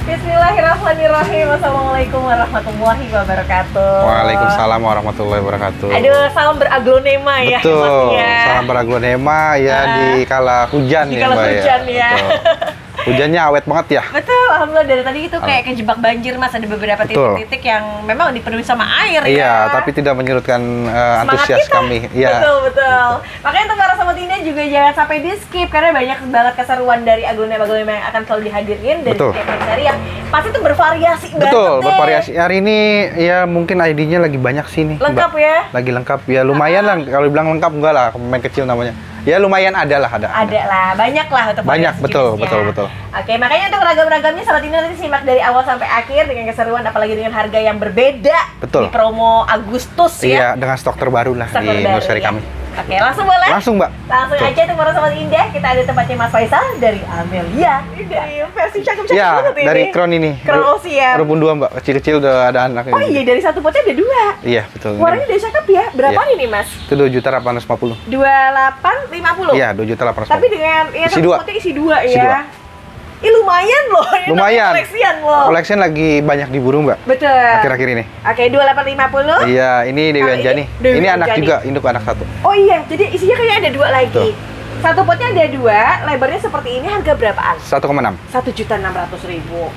Bismillahirrahmanirrahim. Assalamualaikum warahmatullahi wabarakatuh. Waalaikumsalam warahmatullahi wabarakatuh. Aduh, salam beraglonema ya. Betul, salam beraglonema ya di kala hujan di ya kala Mbak hujan ya. Hujannya awet banget ya. Betul, alhamdulillah dari tadi itu kayak kejebak banjir Mas. Ada beberapa titik-titik yang memang dipenuhi sama air ya. Iya, tapi tidak menyurutkan antusias kami. Iya. Betul. Makanya untuk para sobat Indah juga jangan sampai di skip karena banyak banget keseruan dari aglonema-aglonema yang akan selalu dihadirin dari setiap hari yang pasti itu bervariasi banget. Betul, bervariasi. Hari ini ya mungkin ID-nya lagi banyak sih nih. Lengkap Mbak. Ya? Lagi lengkap ya, lumayan lah. Kalau dibilang lengkap enggak lah, pemain kecil namanya. Ya lumayan ada lah, ada lah, banyak lah untuk banyak, betul. Oke, makanya untuk ragam-ragamnya sahabat Indah nanti simak dari awal sampai akhir dengan keseruan, apalagi dengan harga yang berbeda. Betul. Di promo Agustus ya. Iya, dengan stok terbaru lah di nursery kami. Oke, langsung boleh? Langsung Mbak. Langsung aja tuh para sobat Indah, kita ada tempatnya Mas Faisal dari Amelia. Ini dari versi cakep-cakep banget ini. Dari Crown ini. Crown Ocean. Rumpun 2 Mbak, kecil-kecil udah ada anak ini. Oh iya, dari satu potnya ada 2. Iya, betul. Warnanya udah cakep ya. Berapa ini Mas? Itu 2.850. 2850. Iya, 2.850. Tapi dengan isi satu potnya isi 2 ya. Ih, lumayan loh. Lumayan. Koleksian loh. Koleksian lagi banyak diburu Mbak. Betul. Akhir-akhir ini. Oke, 2850. Iya, ini Dewi Anjani. Ini anak juga, induk anak satu. Oh iya, jadi isinya kayaknya ada 2 lagi. Tuh. Satu potnya ada 2, lebarnya seperti ini, harga berapaan? 1,6. 1.600.000.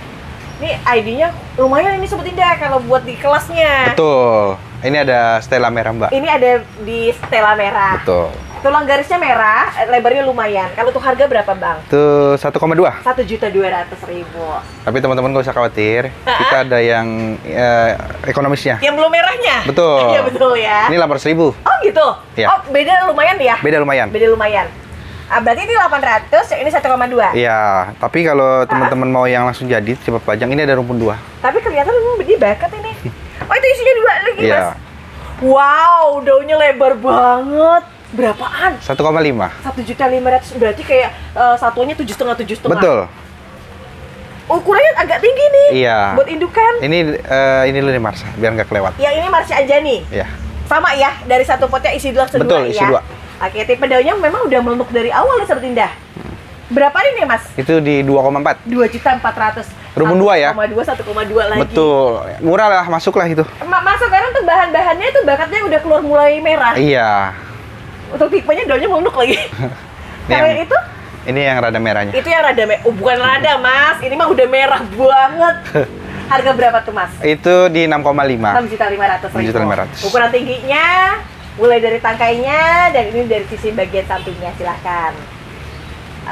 Ini ID-nya lumayan ini Sobat Indah kalau buat di kelasnya. Betul. Ini ada Stella merah Mbak. Ini ada di Stella merah. Betul. Tulang garisnya merah, lebarnya lumayan. Kalau untuk harga berapa Bang? Itu 1,2. 1.200.000. Tapi teman-teman nggak usah khawatir. Kita ada yang ekonomisnya. Yang belum merahnya? Betul. Iya betul ya. Ini 800.000. Oh gitu? Ya. Oh beda lumayan ya? Beda lumayan. Beda lumayan. Berarti ini 800, yang ini 1,2. Iya, tapi kalau teman-teman mau yang langsung jadi cepat pajang, ini ada rumpun 2. Tapi kelihatan memang dia bakat ini. Oh itu isinya 2 lagi Iya. Mas? Wow, daunnya lebar banget. Berapaan? 1,5. 1.500.000, berarti kayak satuannya 7,5. Betul. Ukurannya agak tinggi nih. Iya. Buat indukan. Ini dulu nih Mars, biar nggak kelewat. Yang ini Marsha Anjani. Iya. Sama ya, dari satu potnya isi 2 sedua. Betul, isi 2. Oke, tipe daunnya memang udah melumuk dari awal nih Sobat Indah. Berapa ini Mas? Itu di 2,4. 2.400.000. Rumpun 2 ya? 1,2 lagi. Betul. Murah lah, masuk lah itu. Masuk karena untuk bahan-bahannya itu bakatnya udah keluar mulai merah. Iya. Untuk tipenya daunnya melunduk lagi. Kalau yang itu? Ini yang rada merahnya. Itu yang rada merah. Oh, bukan rada Mas, ini mah udah merah banget. Harga berapa tuh Mas? Itu di 6,5. 6.500.000. Ukuran tingginya mulai dari tangkainya dan ini dari sisi bagian sampingnya, silahkan.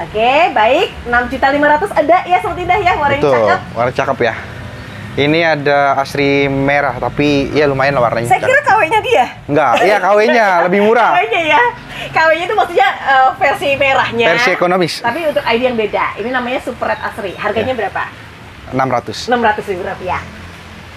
Oke, baik. 6.500.000 ada ya Sobat Indah ya, warnanya cakep. Warna cakep ya. Ini ada asri merah, tapi ya lumayan lah warnanya. Saya kira KW-nya dia. Enggak, iya KW-nya lebih murah. KW-nya ya. KW-nya itu maksudnya versi merahnya. Versi ekonomis. Tapi untuk ID yang beda. Ini namanya Super Red Asri. Harganya berapa? 600. 600.000 rupiah.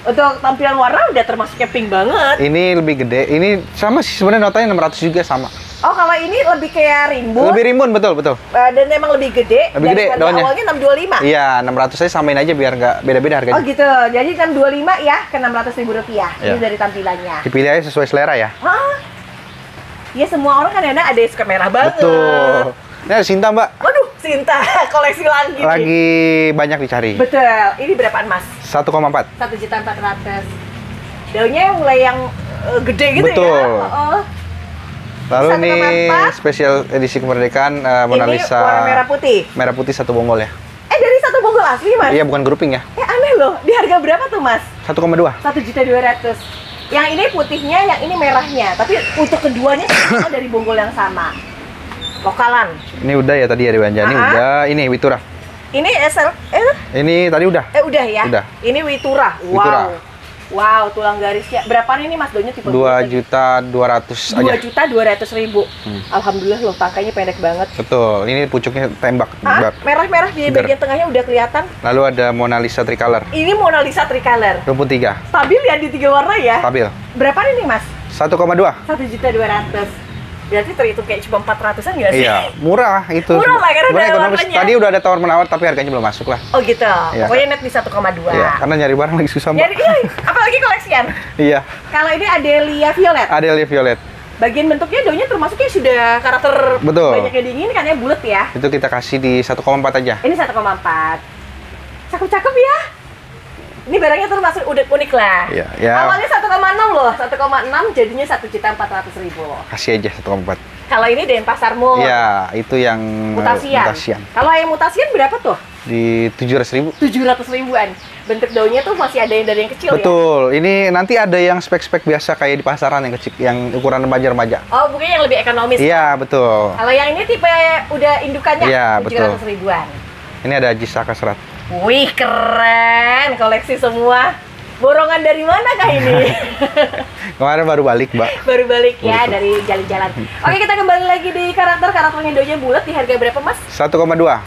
Untuk tampilan warna udah termasuknya pink banget. Ini lebih gede. Ini sama sih sebenarnya, notanya 600 juga sama. Oh, kalau ini lebih kayak rimbun. Lebih rimbun, betul. Dan emang lebih gede. Lebih gede daunnya. Awalnya 625. Iya, 600 saya samain aja biar nggak beda-beda harganya. Oh gitu. Jadi 625 ya ke 600.000 rupiah. Ya. Ini dari tampilannya. Dipilih aja sesuai selera ya. Hah? Ya semua orang kan ada yang suka merah banget. Betul. Ini ada Sinta Mbak. Waduh, Sinta koleksi lagi. Lagi banyak dicari. Betul. Ini berapaan Mas? 1,4. 1.400.000. Daunnya mulai yang gede gitu. Betul. Ya. Oh. Lalu ini spesial edisi kemerdekaan Mona Lisa. Ini warna merah putih. Merah putih satu bonggol ya. Dari satu bonggol asli Mas? Iya, bukan grouping ya. Aneh loh. Di harga berapa tuh Mas? 1,2. 1.200.000. Yang ini putihnya, yang ini merahnya. Tapi untuk keduanya semua dari bonggol yang sama. Lokalan. Ini udah ya tadi ya Dewi Anjani, udah. Ini Witura. Ini Ini tadi udah. Udah ya? Udah. Ini Witura. Wow. Witura. Wow, tulang garisnya. Berapaan ini Mas daunnya tipe 2.200.000 aja. 2.200.000. Alhamdulillah loh, tangkainya pendek banget. Betul. Ini pucuknya tembak. Merah-merah di bagian tengahnya udah kelihatan. Lalu ada Mona Lisa Tricolor. Ini Mona Lisa Tricolor. Rumpun 3. Stabil ya di 3 warna ya? Stabil. Berapaan ini Mas? 1,2. 1.200.000. Berarti terhitung kayak cuma 400-an nggak sih? Iya, murah itu. Murah lah, karena sebenarnya ada ekonomis. warnanya. Tadi udah ada tawar-menawar, tapi harganya belum masuk lah. Oh gitu? Iya. Pokoknya net di 1,2. Iya, karena nyari barang lagi susah, Mbak. Iya, apalagi koleksian. Iya. Kalau ini Adelia Violet. Adelia Violet. Bagian bentuknya daunnya termasuknya sudah karakter Betul. banyak yang diinginkan ya, bulat ya. Itu kita kasih di 1,4 aja. Ini 1,4. Cakep-cakep ya. Ini barangnya termasuk udah unik lah. Iya, ya. Awalnya 1,6 loh, 1,6 jadinya 1.400.000. Kasih aja 1,4. Kalau ini Denpasar Mall. Iya, itu yang Mutasian. Kalau yang mutasian berapa tuh? Di 700.000. 700 ribuan. Bentuk daunnya tuh masih ada yang dari yang kecil. Betul. Ya? Ini nanti ada yang spek-spek biasa kayak di pasaran yang kecil, yang ukuran remaja-remaja. Oh, mungkin yang lebih ekonomis. Iya, betul. Kalau yang ini tipe udah indukannya Iya, 700 ribuan. Ini ada Jisaka serat. Wih, keren. Koleksi semua. Borongan dari mana kah ini? Kemarin baru balik, Mbak. Baru balik ya Betul. dari jalan-jalan. Oke, kita kembali lagi di karakternya daunnya bulat di harga berapa, Mas? 1,2.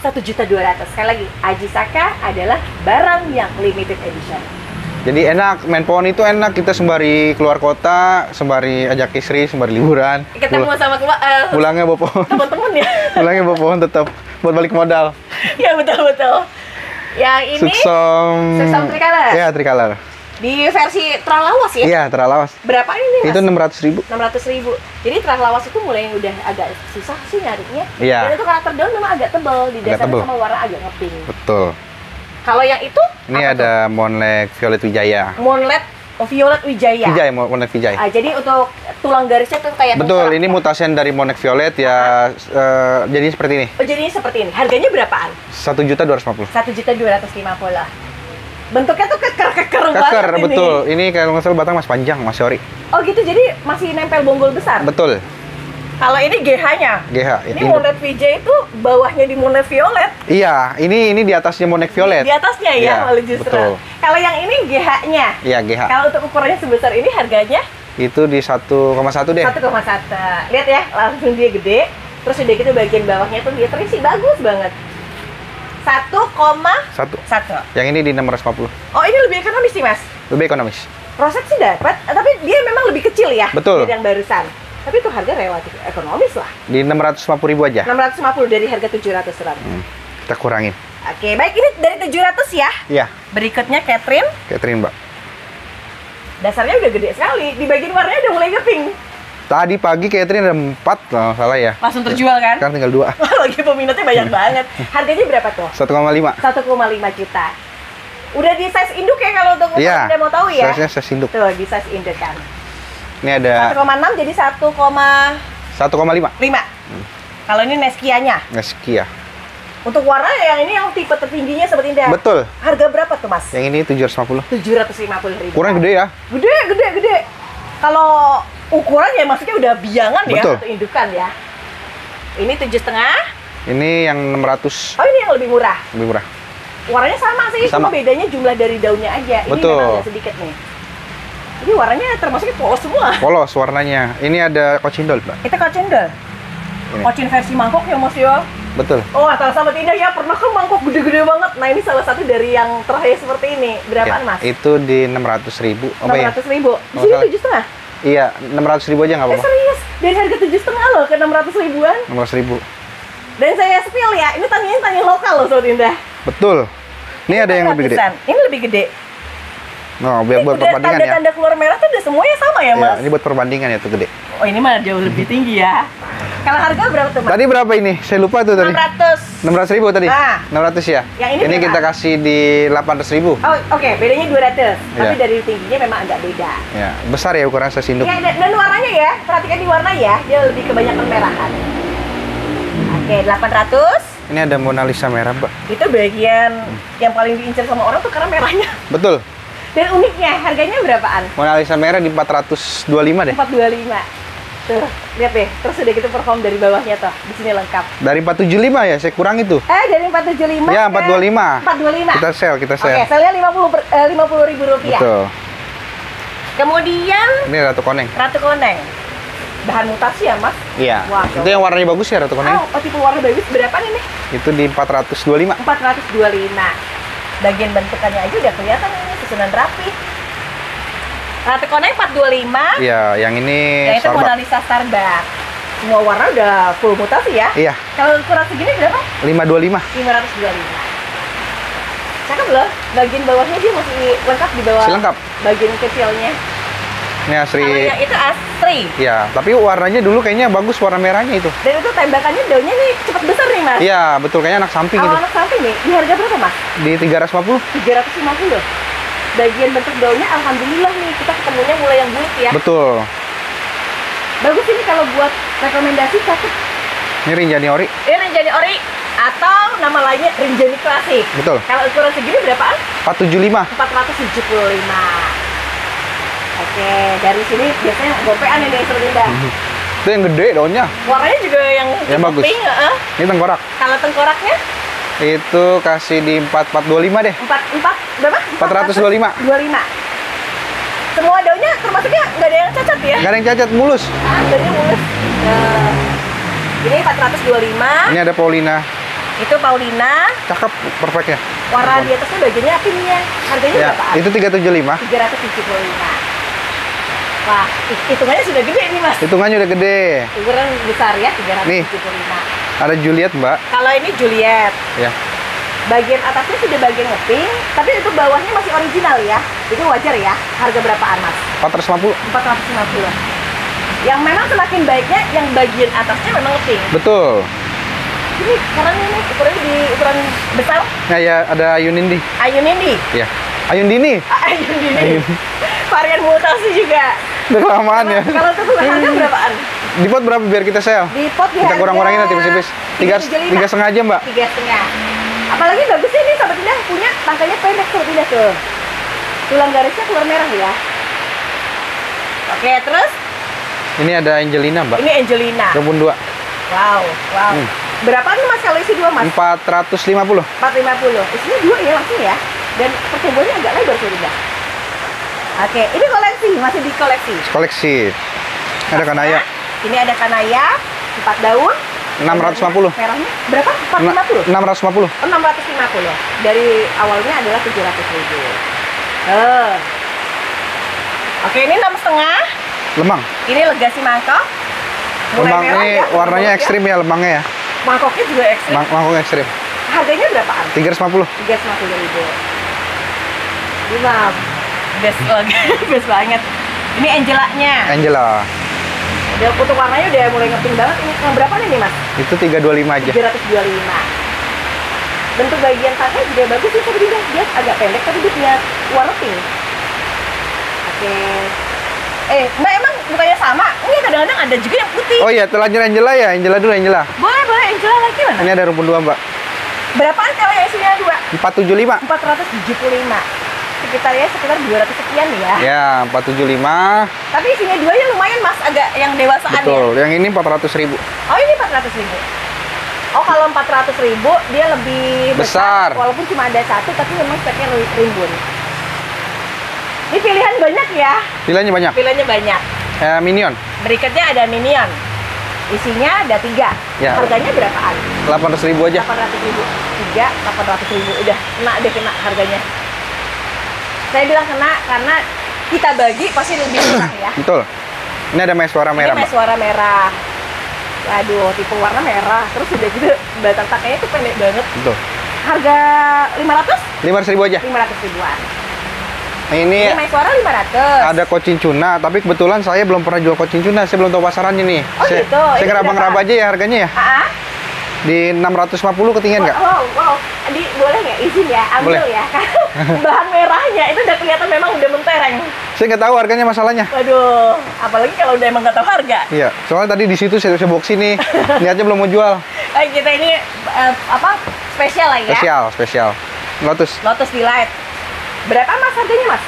1.200.000. Sekali lagi, Ajisaka adalah barang yang limited edition. Jadi enak, main pohon itu enak, kita sembari keluar kota, sembari ajak istri, sembari liburan. Ketemu sama Pulangnya bawa pohon. teman-teman ya. Pulangnya bawa pohon tetap buat balik modal. Ya, betul-betul. Yang ini Suksum Tricolor. Iya, Tricolor. Di versi Tralawas ya? Iya, Tralawas. Berapa ini, Mas? Itu 600.000. 600.000. Jadi Tralawas itu mulai udah agak susah sih nyarinya. Iya. Dan itu karakter daun memang agak tebal, didasarkan tebal. sama warna agak ngepink. Betul. Kalau yang itu Ini apa ada Monlek Violet Wijaya. tuh? Moonlight Violet Wijaya. Wijaya, Monlek Wijaya. Jadi untuk tulang garisnya tuh kayak Betul, tengkorak ini ya? mutasian dari Monlek Violet ya, jadi seperti ini. Oh, jadinya seperti ini. Harganya berapaan? 1.250.000. 1.250.000. Bentuknya tuh keker banget Keker, ini. betul. Ini kalau nggak salah batang masih panjang, masih ori. Oh gitu, jadi masih nempel bonggol besar? Betul. Kalau ini GH-nya? GH. Ini induk. Moonlight Wijaya itu bawahnya di Moonlight Violet. Iya, ini di atasnya Monlek Violet. Di atasnya ya, Iya, malah justru. betul. Kalau yang ini GH-nya? Iya, GH. Kalau untuk ukurannya sebesar ini harganya? Itu di 1,1 deh. 1,1. Lihat ya, langsung dia gede. Terus udah gitu bagian bawahnya tuh dia terisi bagus banget. 1,1. 1. Yang ini di 650. Oh, ini lebih ekonomis sih, Mas. Lebih ekonomis. Roset sih dapat, tapi dia memang lebih kecil ya. Betul. Dari yang barusan. Tapi itu harga relatif ekonomis lah. Di 650.000 aja. 650 dari harga 700.000. Kita kurangin. Oke, baik, ini dari 700 ya. Iya, Berikutnya Catherine. Catherine, Mbak. Dasarnya udah gede sekali. Di bagian warnanya udah mulai ngepink. Tadi pagi Catherine ada 4 kalau nggak salah ya. Langsung terjual kan? Kan tinggal 2. Lagi peminatnya banyak banget. Harganya berapa tuh? 1,5. 1,5 juta. Udah di size induk ya kalau untuk Iya. Anda mau tahu ya? Size-nya size induk. Tuh, di size induk kan. Ini ada 1,6 jadi 1,5. 1,5. Kalau ini Neskia-nya. Neskia. Untuk warna yang ini yang tipe tertingginya seperti ini. Betul. Harga berapa tuh, Mas? Yang ini 750. 750.000. Kurang gede ya? Gede. Kalau ukuran ya maksudnya udah biangan ya Betul. atau indukan ya. Ini 7,5. Ini yang 600. Oh, ini yang lebih murah. Lebih murah. Warnanya sama sih, Sama. cuma bedanya jumlah dari daunnya aja. Ini Betul. memang agak sedikit nih. Ini warnanya termasuknya polos semua. Polos warnanya. Ini ada kocindol, Mbak. Kita kocendol. Ini. Kocin versi mangkok ya, Mas ya. Betul. Oh, atau sama Indah ya, pernah kan mangkok gede-gede banget. Nah, ini salah satu dari yang terakhir seperti ini. Berapaan, Ya, Mas? itu di 600.000. Apa ya? 600.000. Di Oh, sini salah. 7,5. Iya, 600.000 aja nggak apa-apa. Serius? Dari harga 7,5 loh ke 600 ribuan. 600.000. Dan saya spill ya, ini tanya lokal loh Sobat Indah. Betul. Ini ada yang lebih gede. Ratusan. Ini lebih gede. Nah, biar buat Udah perbandingan ya. tanda-tanda keluar merah tuh udah semuanya sama ya, Ya, Mas? ini buat perbandingan ya tuh gede. Oh, ini mah jauh lebih tinggi ya. Kalau harga berapa tuh, Mas? Tadi berapa ini? Saya lupa tuh tadi. 600. 600.000 tadi? Ah. 600 ya? Yang ini berapa? kita kasih di 800.000. Oh, oke, bedanya 200. Tapi Iya. dari tingginya memang agak beda. Ya, besar ya ukuran sesinduk. Ya, dan warnanya ya, perhatikan di warna ya, dia lebih kebanyakan merahan. Oke, 800. Ini ada Mona Lisa merah, Mbak. Itu bagian yang paling diincar sama orang tuh karena merahnya. Betul. Dan uniknya, harganya berapaan? Mona Lisa merah di 425 deh. 425. Tuh, lihat deh. Terus udah gitu perform dari bawahnya tuh. Di sini lengkap. Dari 475 ya, saya kurang itu. Dari 475 Ya, ke 425. 425. Kita sell. Oke, selnya 50 ribu rupiah. Betul. Kemudian Ini Ratu Koneng. Ratu Koneng. Bahan mutasi ya, Mas? Iya. Wah, Itu yang warnanya bagus ya, Ratu Koneng. Oh, tipe warna bagus berapa nih? Itu di 425. 425. Bagian bentukannya aja udah kelihatan ini susunan rapi. Ratu Koneng 425. Iya, yang ini Yang itu Mona Starbucks. Lisa Starbucks. Semua warna udah full mutasi ya. Iya, Kalau ukuran segini berapa? 525. 525. Cakep loh. Bagian bawahnya dia masih lengkap di bawah. Masih lengkap. Bagian kecilnya. Ini asri. Kalau yang itu asri. Ya, tapi warnanya dulu kayaknya bagus warna merahnya itu. Dan itu tembakannya daunnya nih cepat besar nih mas. Iya, betul kayaknya anak samping Kalau itu. anak samping nih, di harga berapa mas? Di 350. 350. Bagian bentuk daunnya alhamdulillah nih kita ketemunya mulai yang bulat ya. Betul. Bagus ini kalau buat rekomendasi cocok. Ini Rinjani ori. Ini Rinjani ori atau nama lainnya Rinjani klasik. Betul. Kalau ukuran segini berapaan? 475. 475. Oke, dari sini biasanya gopean ini Sobat Indah. Itu yang gede daunnya. Warnanya juga yang bagus. pink, Ini tengkorak. Kalau tengkoraknya Itu kasih di 4425 deh. 4 berapa? 425. 25. Semua daunnya termasuknya nggak ada yang cacat ya? Nggak ada yang cacat, mulus. Daunnya mulus. Ini 425. Ini ada Paulina. Itu Paulina. Cakep, perfect ya. Warna di atasnya bagiannya pinknya. Harganya Ya, berapaan? itu 375. 375. Wah, hitungannya sudah gede nih mas. Hitungannya udah gede. Ukuran besar ya, 375. Nih. Ada Juliet, Mbak. Kalau ini Juliet. Ya. Bagian atasnya sudah bagian ngeping, tapi untuk bawahnya masih original ya. Itu wajar ya. Harga berapaan mas? 450. 450. Yang memang semakin baiknya yang bagian atasnya memang ngeping. Betul. Ini sekarang ini ukurannya di ukuran besar. Nah, ya ada Ayun Indi. Ayun ini. Ya. Ayun Dini. Ayun ini. Varian mutasi juga. Udah kelamaan ya. Kalau untuk harga berapaan? Di pot berapa biar kita sell? Di pot di Kita harga kurang-kurangin nanti tipis-tipis. 3,5 aja, Mbak. 3,5. Apalagi bagusnya ini Sobat Indah punya tangkanya pendek Sobat Indah tuh. Tulang garisnya keluar merah ya. Oke, terus Ini ada Angelina, Mbak. ini Angelina. Rumpun 2. Wow. Berapaan nih mas kalau isi dua mas? 450. 450. Isinya dua ya langsung ya. Dan pertumbuhannya agak lebar Sobat Indah. Oke, ini koleksi, masih di koleksi. Koleksi. Ada Kanaya. Ini ada Kanaya, 4 daun. 650. Merahnya berapa? 450? 650. Oh, 650. Dari awalnya adalah 700.000. Oke, ini 6,5. Lemang. Ini legasi mangkok. Mulai Lemang merah ini ya, warnanya ya. ekstrim ya lemangnya ya. Mangkoknya juga ekstrim. Mangkok ekstrim. Harganya berapaan? 350. 350.000. Ini mah best lagi, best banget. Ini Angelanya. Angela. Udah untuk warnanya udah mulai ngeping banget. Ini yang berapa nih mas? Itu 325 aja. 325. Bentuk bagian tangkai juga bagus sih Sobat Indah. Dia agak pendek tapi dia punya warna pink. Oke. Mbak emang bukannya sama? Ini kadang-kadang ada juga yang putih. Oh iya, telanjur Angela ya. Angela dulu Angela. Boleh, Angela lagi mana? Ini ada rumpun 2, Mbak. Berapaan kalau yang isinya 2? 475. 475. Sekitar 200 sekian ya. Ya, 475. Tapi isinya 2 ya lumayan mas, agak yang dewasaan ya. Betul. Yang ini 400.000. Oh ini 400.000. Oh kalau 400.000 dia lebih Besar. walaupun cuma ada satu tapi memang speknya rimbun. Ini pilihan banyak ya. Pilihannya banyak. Pilihannya banyak. Minion. Berikutnya ada Minion. Isinya ada 3. Ya. Harganya berapaan? 800.000 aja. 800.000. 800.000. Udah kena harganya. Saya bilang kena karena kita bagi pasti lebih murah ya. Betul. Ini ada Meswara merah, Ini Mbak. Meswara merah. Waduh, tipe warna merah. Terus udah gitu batang tangkainya tuh pendek banget. Betul. Harga 500? 500.000 aja. 500 ribuan. Ini Ini Meswara 500. ada kocin tuna, tapi kebetulan saya belum pernah jual kocin tuna. Saya belum tahu pasarannya nih. Oh, saya, gitu. Saya Ini ngeraba-ngeraba berapa? aja ya harganya ya. Ah, Di 650 ketinggian nggak? wow. Boleh nggak izin ya? Ambil Boleh. ya. Bahan merahnya itu udah kelihatan memang udah mentereng. Saya nggak tahu harganya masalahnya. Waduh, apalagi kalau udah emang nggak tahu harga. Iya, soalnya tadi di situ saya box ini, niatnya belum mau jual. Kita ini spesial lah ya. Spesial. Lotus Lotus Delight. Berapa mas harganya mas?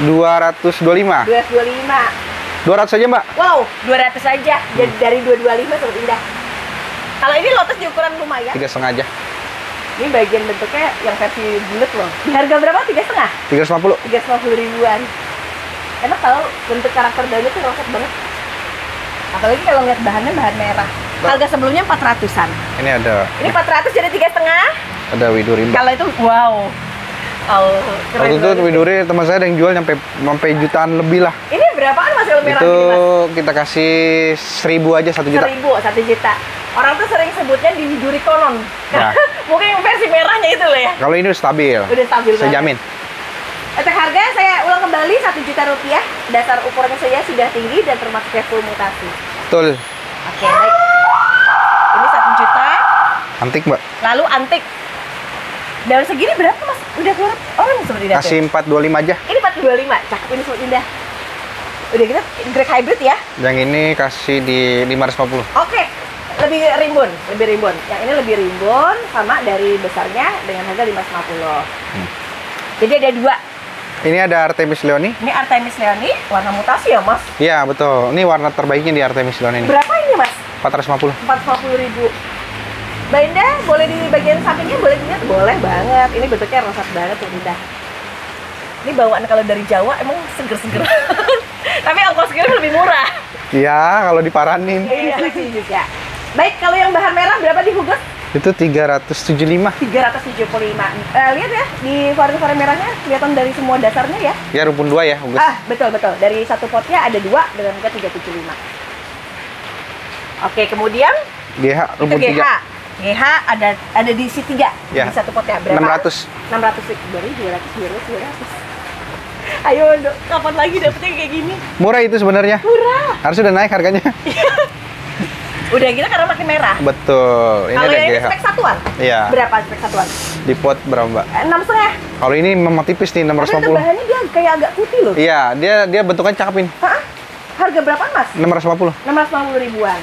225. 225. 200 aja, Mbak. Wow, 200 saja. Jadi dari 225 Sobat Indah. Kalau ini Lotus di ukuran lumayan. 3,5 aja. Ini bagian bentuknya yang versi bulat loh. Di harga berapa? 3,5? 350. 350 ribuan. Enak tau, bentuk karakter daunnya tuh roset banget. Apalagi kalau lihat bahannya bahan merah. Harga sebelumnya 400-an. Ini ada Ini 400 jadi 3,5. ada Widuri, Mbak. Kalau itu wow. Oh, keren Waktu itu banget. Widuri teman saya ada yang jual sampai jutaan lebih lah. Ini berapaan mas kalau merah Itu gini mas? kita kasih 1.000 aja 1 juta. 1 juta. Orang tuh sering sebutnya di Widuri konon. Ya. Mungkin yang versi merahnya itu loh ya. Kalau ini udah stabil. Udah stabil Saya banget. jamin. Untuk harga saya ulang kembali 1 juta rupiah. Dasar ukurannya saja sudah tinggi dan termasuk full mutasi. Betul. Oke, baik. Ini 1 juta. Antik, Mbak. Lalu antik. Daun segini berapa, Mas? Udah keluar orang seperti itu. Kasih 425 aja. Ini 425. Cakep ini Sobat Indah. Udah kita grek hybrid ya. Yang ini kasih di 550. Oke. Lebih rimbun. Yang ini lebih rimbun sama dari besarnya dengan harga 550. Jadi ada 2. Ini ada Artemis Leoni. Ini Artemis Leoni, warna mutasi ya, Mas? Iya, betul. Ini warna terbaiknya di Artemis Leoni ini. Berapa ini, Mas? 450. 450.000. Mbak Indah, boleh di bagian sampingnya boleh dilihat? Boleh banget. Ini bentuknya rosat banget tuh, Indah. Ini bawaan kalau dari Jawa emang seger-seger. Tapi ongkos kirim lebih murah. Iya, kalau diparanin. Iya, sih juga. Baik, kalau yang bahan merah berapa di Hugus? Itu 375. 375. Lihat ya, di varian merahnya kelihatan dari semua dasarnya ya. Ya, rumpun 2 ya, Hugus. Betul. Dari satu potnya ada 2 dengan harga 375. Oke, kemudian GH itu rumpun 3. GH ada di isi 3 Ya. di satu potnya berapa? 600. 200. Ayo, Dok, kapan lagi dapetnya kayak gini? Murah itu sebenarnya. Murah. Harusnya udah naik harganya. Udah gitu karena makin merah. Betul. Ini Kalau ada yang ini GH. spek satuan? Iya. Berapa spek satuan? Di pot berapa, Mbak? 6,5. Kalau ini memang tipis nih, Tapi untuk 650. bahannya dia kayak agak putih loh. Iya, dia bentuknya cakep ini. Hah? Harga berapaan, Mas? 650. 650 ribuan.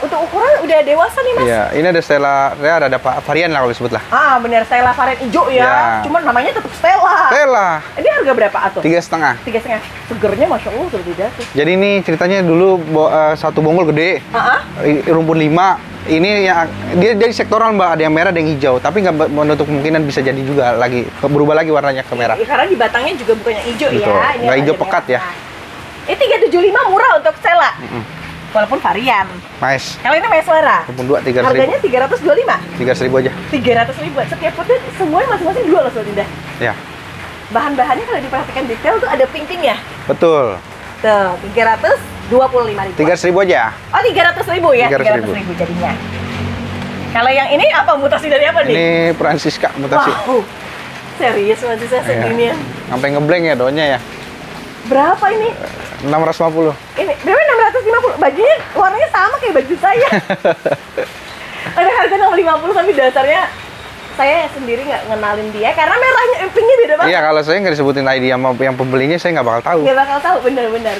Untuk ukuran udah dewasa nih, Mas. Iya, ini ada Stella, ya ada varian lah kalau disebut lah. Bener, Stella varian hijau ya. Ya. Cuman namanya tetap Stella. Stella. Ini harga berapa atuh? 3,5. 3,5. Segernya Masya Allah sudah tidak tuh. Jadi ini ceritanya dulu satu bonggol gede, rumpun 5. Ini yang dia dari sektoral, Mbak, ada yang merah, ada yang hijau. Tapi nggak menutup kemungkinan bisa jadi juga lagi berubah lagi warnanya ke merah. Ya, karena di batangnya juga bukan yang hijau Betul. ya. Ini Nggak yang hijau ada pekat ya. merah. Ini 375 murah untuk Stella. Walaupun varian. Nice. Kalau ini Meswara. Rumpun 2 300.000. Harganya 325. 300.000 aja. 300 ribuan. Setiap potnya semuanya masing-masing 2 loh, Sobat Indah. Ya. Bahan-bahannya kalau diperhatikan detail tuh ada pink-pinknya. Betul. Tuh, 325 ribu. 300.000 aja. Oh, 300 ribu ya? 300.000 ribu jadinya. Kalau yang ini apa? Mutasi dari apa nih? Ini Francisca mutasi. Wow. Serius masih saya segini ya. Sampai ngeblank ya daunnya ya. Berapa ini? 650. Ini berapa 650? Bajunya warnanya sama kayak baju saya. Ada harga 650 tapi dasarnya saya sendiri nggak ngenalin dia karena merahnya pinknya beda banget. Iya, kalau saya nggak disebutin ID sama yang pembelinya, saya nggak bakal tahu. Nggak bakal tahu, bener-bener.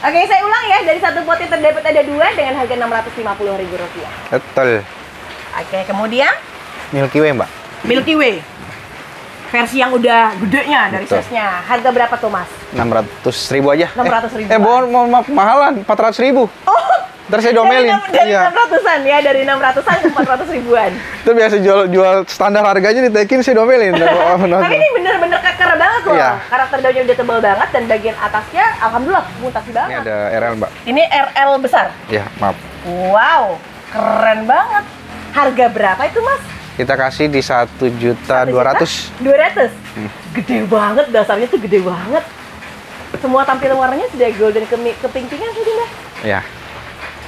Oke, saya ulang ya, dari satu pot yang terdapat ada 2 dengan harga 650 ribu rupiah. Betul. Oke, kemudian Milky Way, Mbak. Milky Way. Versi yang udah gedenya dari Betul. size-nya. Harga berapa tuh, Mas? 600.000 aja. 600.000. Mohon maaf, mahalan, 400.000. Oh, Ntar saya domelin. Dari Iya. 600-an ya, dari 600-an ke 400 ribuan. Itu biasa jual standar harganya ditekin, saya domelin. Tapi ini bener-bener keker banget loh. Iya. Karakter daunnya udah tebal banget dan bagian atasnya alhamdulillah mutasi Ini banget. ada RL, Mbak. Ini RL besar. Ya, maaf. Wow, keren banget. Harga berapa itu, Mas? Kita kasih di 1.200.000. 200. Gede banget, dasarnya tuh gede banget. Semua tampilan warnanya sudah golden ke pink-pinkan sih, Mbak. Ya.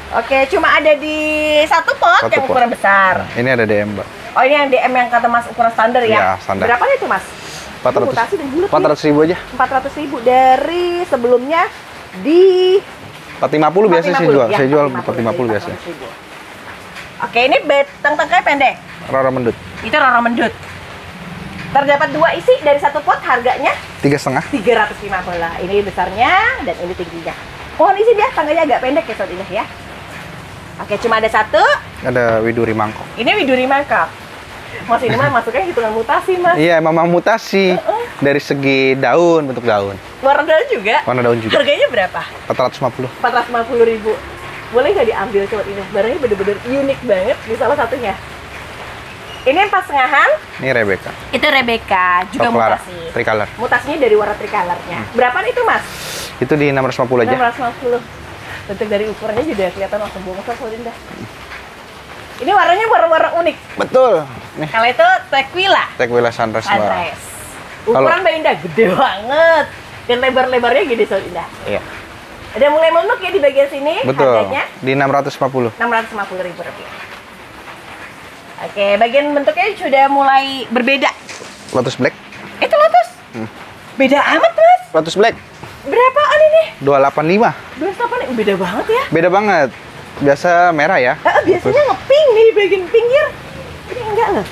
Oke, cuma ada di satu pot Satu yang pot. ukuran besar. Nah, ini ada DM, Mbak. Oh, ini yang DM yang kata Mas ukuran standar ya? Iya, standar. Berapa itu, Mas? Ini mutasi dan bulat. 400.000 aja. 400.000 dari sebelumnya di 450 biasa saya jual. ya, Saya jual 450 450 biasa. Oke, ini tangkainya pendek. Rara mendut. Itu rara mendut. Terdapat 2 isi dari satu pot, harganya 3,5. 350. Ini besarnya dan ini tingginya. Mohon isi dia, tangganya agak pendek ya, Sobat Indah ya. Oke, cuma ada satu. Ada Widuri Mangkok. Ini Widuri Mangkok. Mas, ini mah masuknya hitungan mutasi, Mas. Iya, memang mutasi. Dari segi daun, bentuk daun. Warna daun juga. Warna daun juga. Harganya berapa? 450. 450 ribu. Boleh nggak diambil, Sobat Indah? Barangnya bener-bener unik banget di salah satunya. Ini 4,5. Ini Rebecca. Itu Rebecca, juga Coklat, mutasi. tricolor. Mutasinya dari warna tricolornya. Berapaan itu, Mas? Itu di 650 aja. 650. Bentuk dari ukurannya juga kelihatan langsung bongsor, Sobat Indah. Ini warnanya warna-warna unik. Betul. Nih, Kalau itu Tequila. Tequila Sunrise, Mbak. Sunrise. Ukuran Mbak Indah gede banget. Dan lebar-lebarnya gede, Sobat Indah. Iya. Ada mulai memuk ya di bagian sini. Betul. Harganya Di 650. 650 ribu rupiah. Oke, bagian bentuknya sudah mulai berbeda. Lotus Black. Itu lotus. Beda amat, Mas. Lotus Black. Berapaan ini? 285. 285. Beda banget ya. Beda banget. Biasa merah ya. Biasanya ngepink nih di bagian pinggir. Ini enggak loh.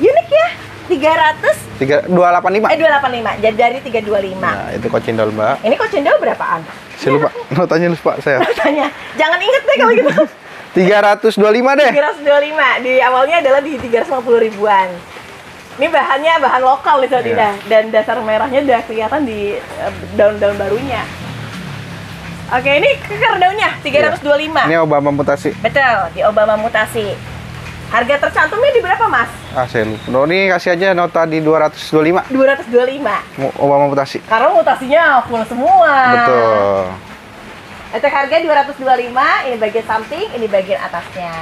Unik ya. 285. 285. Jadi dari 325. Nah, itu kocendol, Mbak. Ini kok cendol berapaan? Saya lupa. Notanya lupa saya. Tanya. Jangan inget deh kalau gitu. 325 deh. 325. Di awalnya adalah di 350 ribuan. Ini bahannya bahan lokal nih Sobat Indah. Dan dasar merahnya udah kelihatan di daun-daun barunya. Oke, ini keker daunnya 325. Ini Obama mutasi. Betul, di Obama mutasi. Harga tercantumnya di berapa, Mas? Saya lupa. Oh, ini kasih aja nota di 225. 225. Obama mutasi. Karena mutasinya full semua. Betul. Untuk harga 225, ini bagian samping, ini bagian atasnya.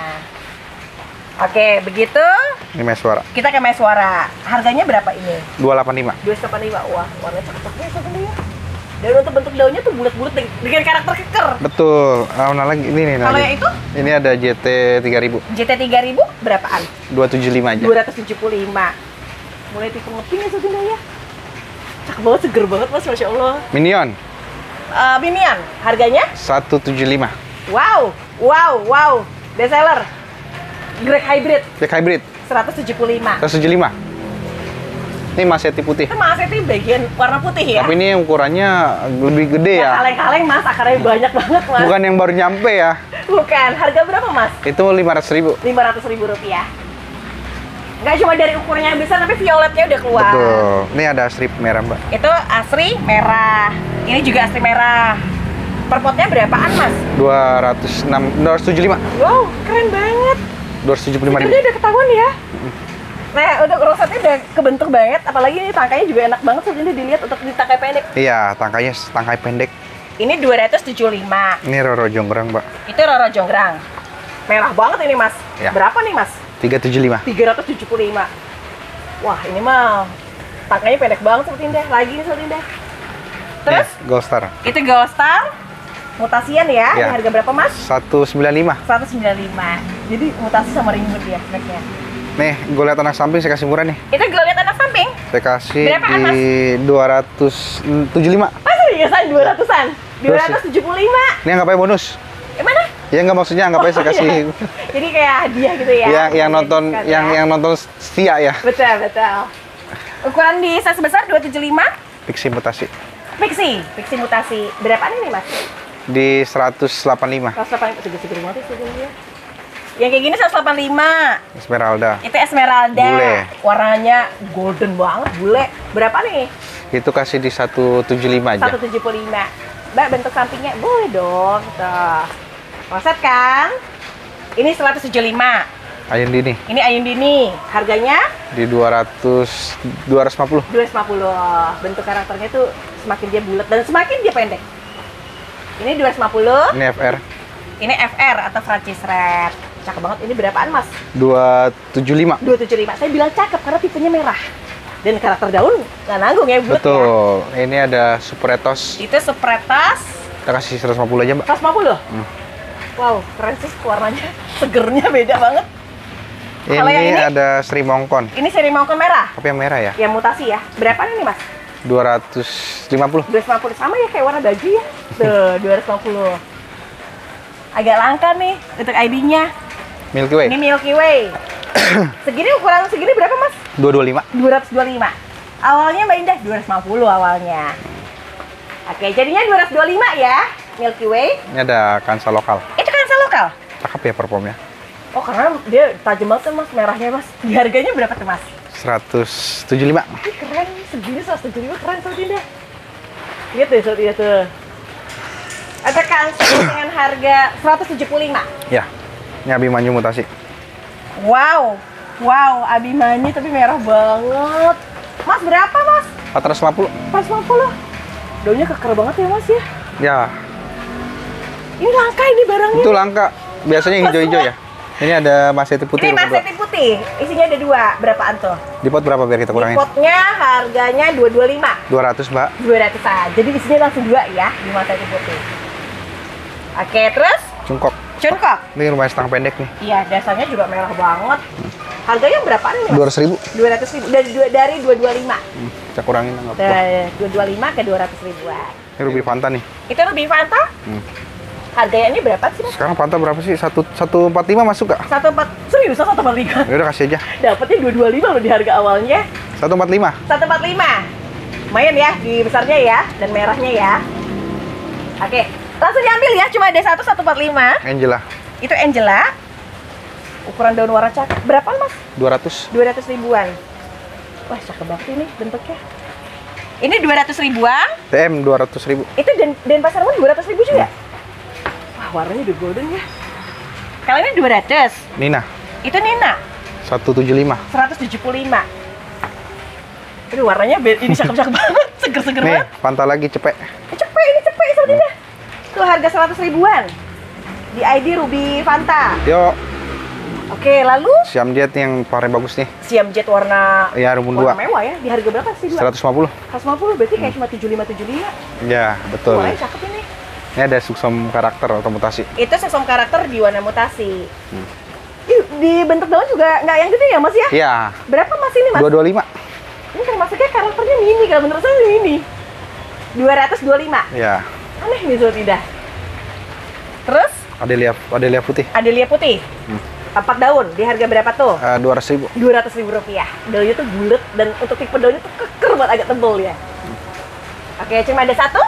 Oke, begitu. Ini Meswara. Kita ke Meswara. Harganya berapa ini? 285. 285. Wah, warnanya cakep-cakep ya sebenarnya. Dan untuk bentuk daunnya tuh bulat-bulat dengan karakter keker. Betul. Mana lagi ini nih. Kalau yang itu? Ini ada JT 3000. JT 3000 berapaan? 275 aja. 275. Mulai tipe ngeping ya Sobat ya. Cakep banget, seger banget Mas, Masya Allah. Minion. Minion, harganya? 175. Wow, best seller. Greg Hybrid. Black Hybrid. 175. 175. Ini Maseti putih. Itu Maseti bagian warna putih ya? Tapi ini ukurannya lebih gede ya. Kaleng-kaleng Mas, akarnya banyak banget Mas. Bukan yang baru nyampe ya. Bukan, harga berapa Mas? Itu 500.000. 500.000 rupiah. Nggak cuma dari ukurannya yang besar, tapi violetnya udah keluar. Betul. Ini ada strip merah, Mbak. Itu asri merah. Ini juga asri merah. Per potnya berapaan Mas? 275. Wow, keren banget. 275.000. Ini udah ketahuan ya. Nah, untuk rosetnya udah kebentuk banget. Apalagi ini tangkainya juga enak banget. Sebenarnya dilihat untuk di tangkai pendek. Iya, tangkainya tangkai pendek. Ini 275. Ini Roro Jonggrang, Mbak. Itu Roro Jonggrang. Merah banget ini Mas. Ya. Berapa nih Mas? 375. 375. Wah, ini mah tangkainya pendek banget Sobat Indah. Lagi nih Sobat Indah. Terus? Gold Star. Itu Gold Star. Mutasian ya. Ya. Ini harga berapa Mas? 195. 195. Jadi mutasi sama ringwood ya speknya. Nih, gue lihat anak samping saya kasih murah nih. Itu gue lihat anak samping. Saya kasih Berapaan, Mas? di 275. Mas seriusan 200-an? 275. Ini anggap aja bonus. Mana? Ya nggak, maksudnya anggap aja saya kasih. Jadi kayak hadiah gitu ya. yang nonton yang nonton setia ya. Betul. Ukuran di size besar 275. Pixie mutasi. Pixie mutasi. Berapaan ini Mas? Di 185. 185. Seger banget sih dia. Yang kayak gini 185. Esmeralda. Itu Esmeralda. Bule. Warnanya golden banget, bule. Berapa nih? Itu kasih di 175 aja. 175. Mbak, bentuk sampingnya boleh dong. Tuh. Roset kan? Ini 175. Ayun Dini. Ini Ayun Dini. Harganya? Di 250. 250. Bentuk karakternya tuh semakin dia bulat dan semakin dia pendek. Ini 250. Ini FR. Ini FR atau Francis Red. Cakep banget. Ini berapaan Mas? 275. 275. Saya bilang cakep karena tipenya merah. Dan karakter daun nggak nanggung ya bulat. Betul. Ya. Ini ada Supretos. Itu Supretos. Kita kasih 150 aja, Mbak. 150? Wow, keren sih warnanya. Segernya beda banget. Kalau yang Ini ini? ada Sri Mongkon. Ini seri mongkon merah. Tapi yang merah ya? Yang mutasi ya. Berapaan ini Mas? 250. 250. Sama ya kayak warna baju ya. Tuh, 250. Agak langka nih untuk ID-nya. Milky Way. Ini Milky Way. Ukuran segini berapa Mas? 225. 225. Awalnya Mbak Indah 250 awalnya. Oke, jadinya 225 ya. Milky Way. Ini ada kansa lokal. Itu kansa lokal. Cakep ya performnya. Oh, karena dia tajam banget kan Mas, merahnya Mas. Di harganya berapa tuh Mas? 175. Ini keren, segini 175 keren Sobat Indah. Lihat deh Sobat Indah tuh. Ada kansa dengan harga 175. Ya. Ini Abimanyu mutasi. Wow, Abimanyu tapi merah banget. Mas berapa Mas? 450. 450. Daunnya keker banget ya Mas ya. Ya. Ini langka ini barangnya. Itu langka. Biasanya yang hijau-hijau ya. Ini ada Maseti putih. Ini Maseti putih. Isinya ada 2. Berapaan tuh? Di pot berapa biar kita kurangin? Di potnya harganya 225. 200, Mbak. 200 aja. Jadi isinya langsung 2 ya di Maseti putih. Oke, terus? Cungkok. Cungkok. Ini lumayan setengah pendek nih. Iya, dasarnya juga merah banget. Harganya berapaan nih Mas? 200.000. 200.000 dari 225. Kita kurangin nggak apa-apa. Nah, 225 ke 200 ribuan. Ini Ruby Fanta nih. Itu Ruby Fanta? Harganya ini berapa sih, Mas? Sekarang Fanta berapa sih? 145 masuk gak? 14, serius 145? Ya udah kasih aja. Dapatnya 225 loh di harga awalnya. 145. 145. Lumayan ya di besarnya ya dan merahnya ya. Oke, langsung diambil ya. Cuma ada 145. Angela. Itu Angela. Ukuran daun warna cakep. Berapa, Mas? 200. 200 ribuan. Wah, cakep banget ini bentuknya. Ini 200 ribuan. TM 200.000. Itu Denpasar Mall 200 ribu juga. Wah, warnanya udah golden ya. Kalau ini 200. Nina Itu Nina 175. 175. Aduh, warnanya ini cakep-cakep banget. Seger-seger Nih, banget. Fanta lagi cepet. Cepet ini cepet sepertinya. Tuh harga 100 ribuan. Di ID Ruby Fanta. Yuk, Oke, lalu Siam Jet yang paling bagus nih. Siam Jet warna Ya, rumpun warna 2. mewah ya. Di harga berapa sih? 150. 150 berarti kayak cuma 75. Ya, betul. Wah, cakep ini. Ini ada suksom karakter atau mutasi. Itu sesong karakter di warna mutasi. Ih, di bentuk daun juga nggak yang gede ya, Mas ya? Iya. Berapa Mas ini, Mas? 225. Ini termasuknya karakternya mini, kalau menurut saya mini. 225. Ya. Aneh nih, Sobat Indah. Terus Adelia putih. Adelia putih. 4 daun, di harga berapa tuh? 200.000. 200 ribu rupiah. Daunnya tuh bulat dan untuk tipe daunnya tuh keker banget, agak tebal ya. Oke, cuma ada satu.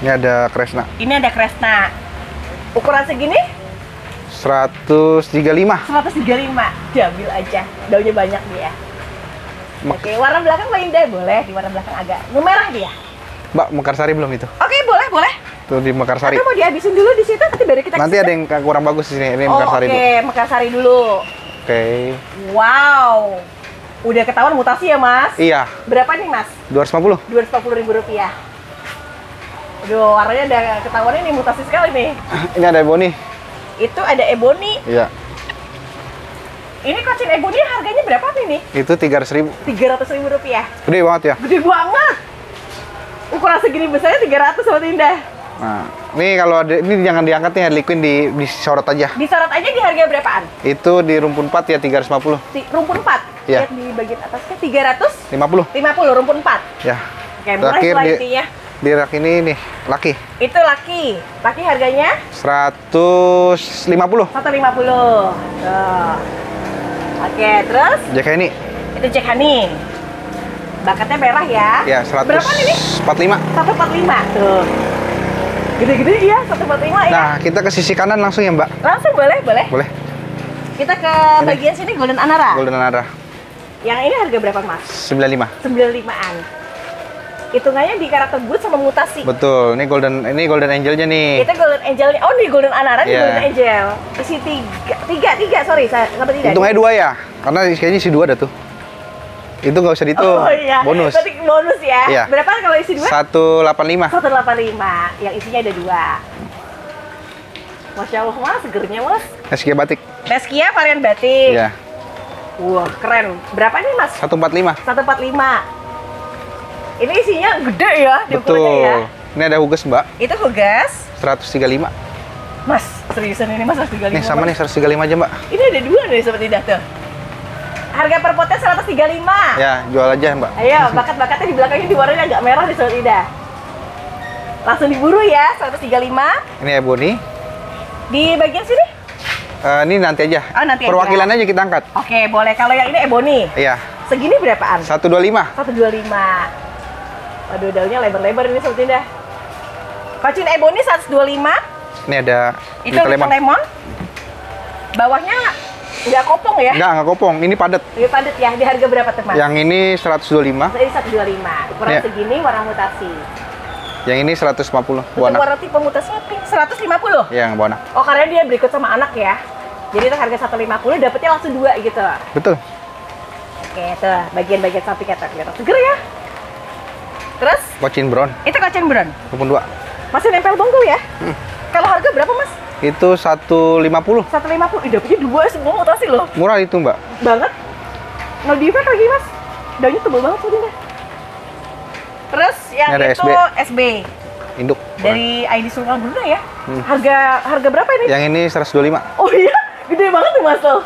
Ini ada Kresna. Ini ada Kresna. Ukuran segini 135. 135. Diambil aja. Daunnya banyak dia. Oke, warna belakang paling deh boleh. Di warna belakang agak merah dia. Mbak, Mekarsari belum itu? Oke, boleh. Tuh di Mekarsari. Atau mau dihabisin dulu di situ, nanti baru kita Nanti ada yang kurang bagus di sini. Ini Oh, Mekarsari oke, dulu. Mekarsari dulu. Oke. Wow. Udah ketahuan mutasi ya, Mas? Iya, Berapa nih, Mas? 250. 240 ribu rupiah. Aduh, warnanya udah ketahuan ini mutasi sekali nih. Ini ada Ebony. Itu ada Ebony. Iya. Ini kocin Ebony harganya berapa nih? Itu 300.000. 300 ribu rupiah. Gede banget ya. Gede banget. Ukuran segini besarnya 300, Sobat Indah. Nah, ini kalau ada ini jangan diangkat nih, Harley Quinn disorot aja. Disorot aja di harga berapaan? Itu di rumpun 4 ya 350. Rumpun 4. Iya. Lihat di bagian atasnya 350 50. rumpun 4. Ya. Oke, murah Terakhir lah di, intinya. di rak ini nih, laki. Itu laki. Laki harganya 150. 150. Tuh. Oke, terus Jack ini. itu Jack Honey. Bakatnya merah ya. Ya, 145. Berapa ini? 145. Tuh. Gede-gede ya, 145 ya. Nah, kita ke sisi kanan langsung ya, Mbak. Langsung boleh. Boleh. Kita ke bagian sini Golden Anara. Golden Anara. Yang ini harga berapa, Mas? 95. 95-an. Hitungannya di karakter good sama mutasi. Betul. Ini Golden Angelnya nih. Itu Golden Angelnya. Oh, nih Golden Anara, nih Iya. Golden Angel. Isi tiga, sorry, sampai tidak. Hitungnya 2 ya. Karena kayaknya isi 2 ada tuh. Itu nggak usah dihitung. Oh iya. Bonus. Berarti bonus ya. Iya. Berapa kalau isi 2? 185. 185. Yang isinya ada 2. Masya Allah, Mas, segernya, Mas. SG batik. Reskia varian batik. Iya. Wah, keren. Berapa nih, Mas? 145. 145. Ini isinya gede ya, di ukurannya ya. Betul. Ini ada Huges, Mbak. Itu Hugas. 135. Mas, seriusan ini Mas 135. Nih sama nih 135 aja, Mbak. Ini ada 2 nih seperti tuh. Harga per potnya 135. Ya, jual aja, Mbak. Ayo, bakat-bakatnya di belakangnya diwarnanya agak merah di Sobat Ida. Langsung diburu ya, 135. Ini Ebony. Di bagian sini? Ini nanti aja. Oh, nanti aja. Perwakilan aja kita angkat. Oke, boleh. Kalau yang ini Ebony. Iya. Segini berapaan? 125. 125. Waduh, daunnya lebar-lebar ini Sobat Ida. Kocin Ebony 125. Ini ada Itu Little Little Lemon. Bawahnya nggak kopong ya? Nggak kopong. Ini padat. Lebih padat ya. Di harga berapa tuh, Mas? Yang ini 125. Jadi 125. Ukuran Ya. segini warna mutasi. Yang ini 150. Untuk Buana. warna tipe mutasinya pink 150. Yang buana. Oh, karena dia berikut sama anak ya. Jadi itu harga 150 dapetnya langsung 2 gitu. Betul. Oke, tuh bagian-bagian sampingnya tuh kelihatan seger ya. Terus Cochin Brown. itu kacang brand. Rumpun 2. Masih nempel bonggol ya? Kalau harga berapa, Mas? Itu 150. 150. Ih, dapetnya 2 semua mutasi loh. Murah itu, Mbak. Banget. No defect lagi, Mas. Daunnya tebal banget sebenarnya. Terus yang Ini ada itu SB. Induk. Dari ID Sultan Brunei ya. Harga berapa ini? Yang ini 125. Oh iya, gede banget tuh Mas loh.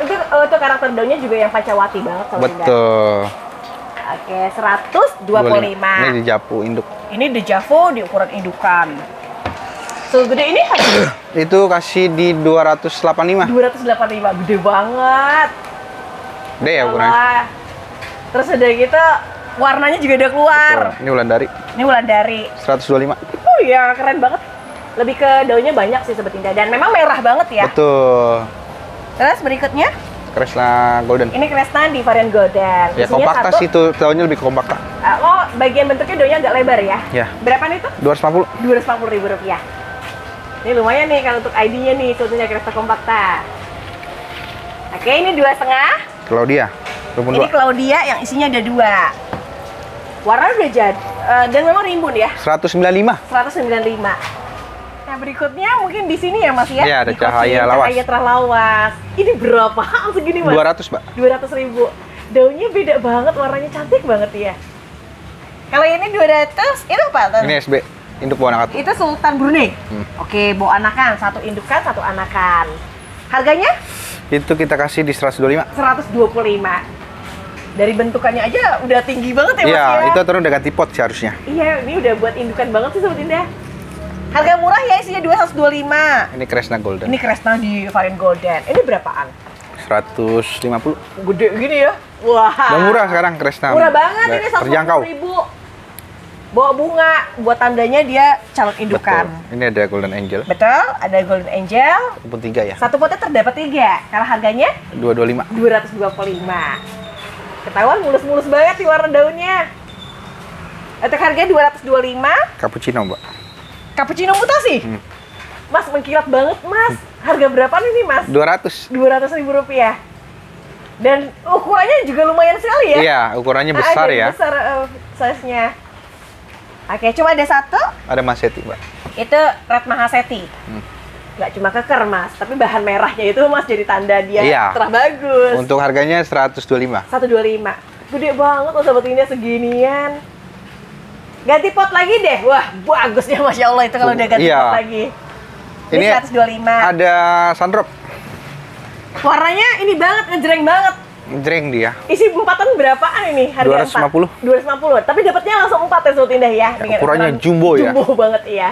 Itu karakter daunnya juga yang pancawati banget kalau tidak. Betul. Oke, 125. Ini di Japu induk. Ini di Javo di ukuran indukan. Segede ini harganya? Itu kasih di 285. 285, gede banget. Gede ya ukurannya. Wah. Terus udah gitu warnanya juga udah keluar. Betul. Ini Wulandari. Ini Wulandari. 125. Oh iya, keren banget. Lebih ke daunnya banyak sih Sobat Indah dan memang merah banget ya. Betul. Terus berikutnya? Kresna Golden. Ini Kresna di varian Golden. Ya Isinya kompakta sih itu, daunnya lebih kompakta. Oh, bagian bentuknya daunnya agak lebar ya? Ya. Berapa nih tuh? 250. 250.000 rupiah. Ini lumayan nih kalau untuk ID-nya nih, contohnya Kresna kompakta. Oke, ini 2,5. Claudia. Rumpun Ini 2. Claudia yang isinya ada 2. Warna udah jadi dan memang rimbun ya. 195. 195. Nah berikutnya mungkin di sini ya Mas ya? Iya, ada Di cahaya Koci, lawas. Cahaya terah lawas. Ini berapa? Segini Mas? 200, Mbak. 200.000. Daunnya beda banget, warnanya cantik banget ya. Kalau ini 200, itu apa? Ini SB, induk bawah anak. Itu Sultan Brunei. Oke, bawa anakan, satu indukan, satu anakan. Harganya? Itu kita kasih di 125. 125. Dari bentukannya aja udah tinggi banget ya Mas Iya, ya? itu terus udah ganti pot seharusnya. Iya, ini udah buat indukan banget sih Sobat Indah. Harga murah ya, isinya 225. Ini Kresna Golden. Ini Kresna di varian Golden. Ini berapaan? 150. Gede gini ya? Wah. Udah murah sekarang Kresna. Murah banget ini, Terjangkau. 150.000. Bawa bunga, buat tandanya dia calon indukan. Betul. Ini ada Golden Angel. Betul, ada Golden Angel. Rumpun 3 ya. Satu potnya terdapat 3. Kalau harganya 225. 225. Ketahuan mulus-mulus banget sih warna daunnya. Untuk harga 225. Cappuccino, Mbak. Cappuccino mutasi. Mas mengkilat banget, Mas. Harga berapa nih Mas? 200. 200.000 rupiah. Dan ukurannya juga lumayan sekali ya. Iya, ukurannya besar ya. Besar size-nya. Oke, cuma ada satu. Ada Maseti, Mbak. Itu Red Mahaseti. Nggak cuma keker, Mas. Tapi bahan merahnya itu, Mas, jadi tanda dia Iya. terah bagus. Untuk harganya 125. 125. Gede banget loh Sobat Indah seginian. Ganti pot lagi deh. Wah, bagusnya Masya Allah itu kalau udah ganti Iya. pot lagi. Ini 125. Ada Sandrop. Warnanya ini banget, ngejreng banget. Jreng dia. Isi empatan berapaan ini? Harga 250. 250. Tapi dapatnya langsung 4 ya Sobat Indah ya. Dengan Ukurannya ukuran jumbo ya. Jumbo banget iya.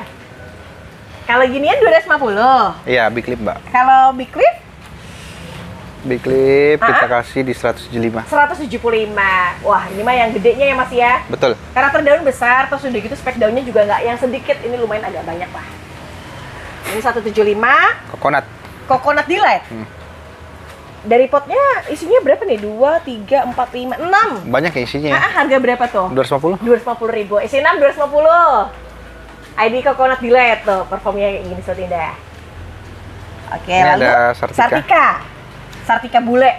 Kalau ginian 250. Iya, Big Lip, Mbak. Kalau Big Clip Big Lip kita kasih di 175. 175. Wah, ini mah yang gedenya ya Mas ya. Betul. Karakter daun besar, terus udah gitu spek daunnya juga nggak yang sedikit. Ini lumayan agak banyak lah. Ini 175. Coconut. Coconut Delight. Dari potnya isinya berapa nih? 2, 3, 4, 5, 6. Banyak ya isinya. Harga berapa tuh? 250. 250.000. Isi 6 250. ID Coconut Delight tuh, performnya kayak gini Sobat Indah. Oke, Ini lalu ada Sartika. Sartika bule.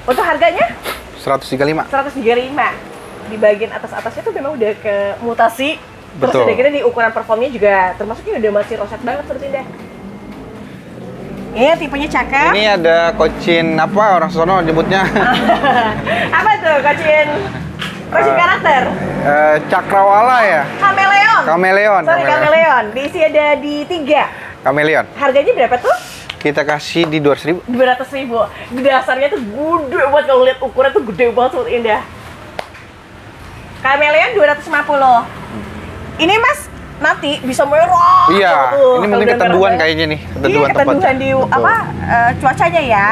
Untuk harganya 135. 135. Di bagian atas-atasnya tuh memang udah ke mutasi. Terus Betul. udah gitu di ukuran performnya juga termasuknya udah masih roset banget Sobat Indah. Ini tipenya cakep. Ini ada Kocin apa orang sono nyebutnya? Apa tuh kocin? Kocin karakter? Cakrawala ya? Kameleon. Kameleon. Sorry, kameleon. Diisi ada di 3. Kameleon. Harganya berapa tuh? Kita kasih di 200.000. 200.000. Dasarnya tuh gede banget, kalau lihat ukuran tuh gede banget Sobat Indah. Kameleon 250. Ini Mas nanti bisa merah. Iya, tuh, ini kalau mungkin udah keteduan merah. kayaknya nih, Iya, keteduan keteduhan tempatnya. di Betul. apa cuacanya ya.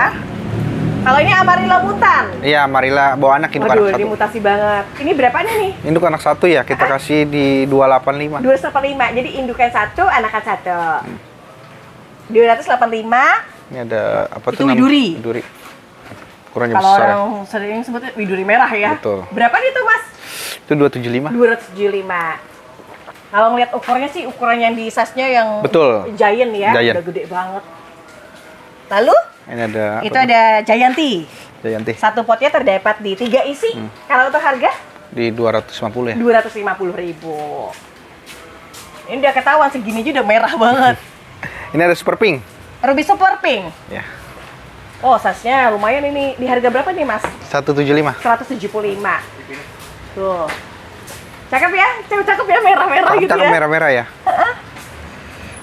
Kalau ini Amarilla Mutan. Iya, Marilla bawa anak induk Waduh, anak ini satu. mutasi banget. Ini berapanya nih? Induk anak satu ya, kita kasih di 285. 285. Jadi indukan 1, anakan 1. 285. Ini ada apa Itu tuh namanya? widuri. Widuri. Ukurannya Kalau besar. orang sering sebutnya widuri merah ya. Betul. Berapa nih tuh Mas? Itu 275. 275. Kalau ngeliat ukurannya sih ukuran yang di size-nya yang Betul. giant ya, Giant. udah gede banget. Lalu Ini ada apa itu tuh? ada Gianti. Jayanti. Satu potnya terdapat di 3 isi. Kalau untuk harga Di 250 ya. 250.000. Ini udah ketahuan segini aja udah merah banget. Ini ada Super Pink. Ruby Super Pink. Ya. Oh, size-nya lumayan ini. Di harga berapa nih, Mas? 175. 175. Tuh. Cakep ya? Cakep ya, merah-merah gitu Cakep ya. merah-merah ya.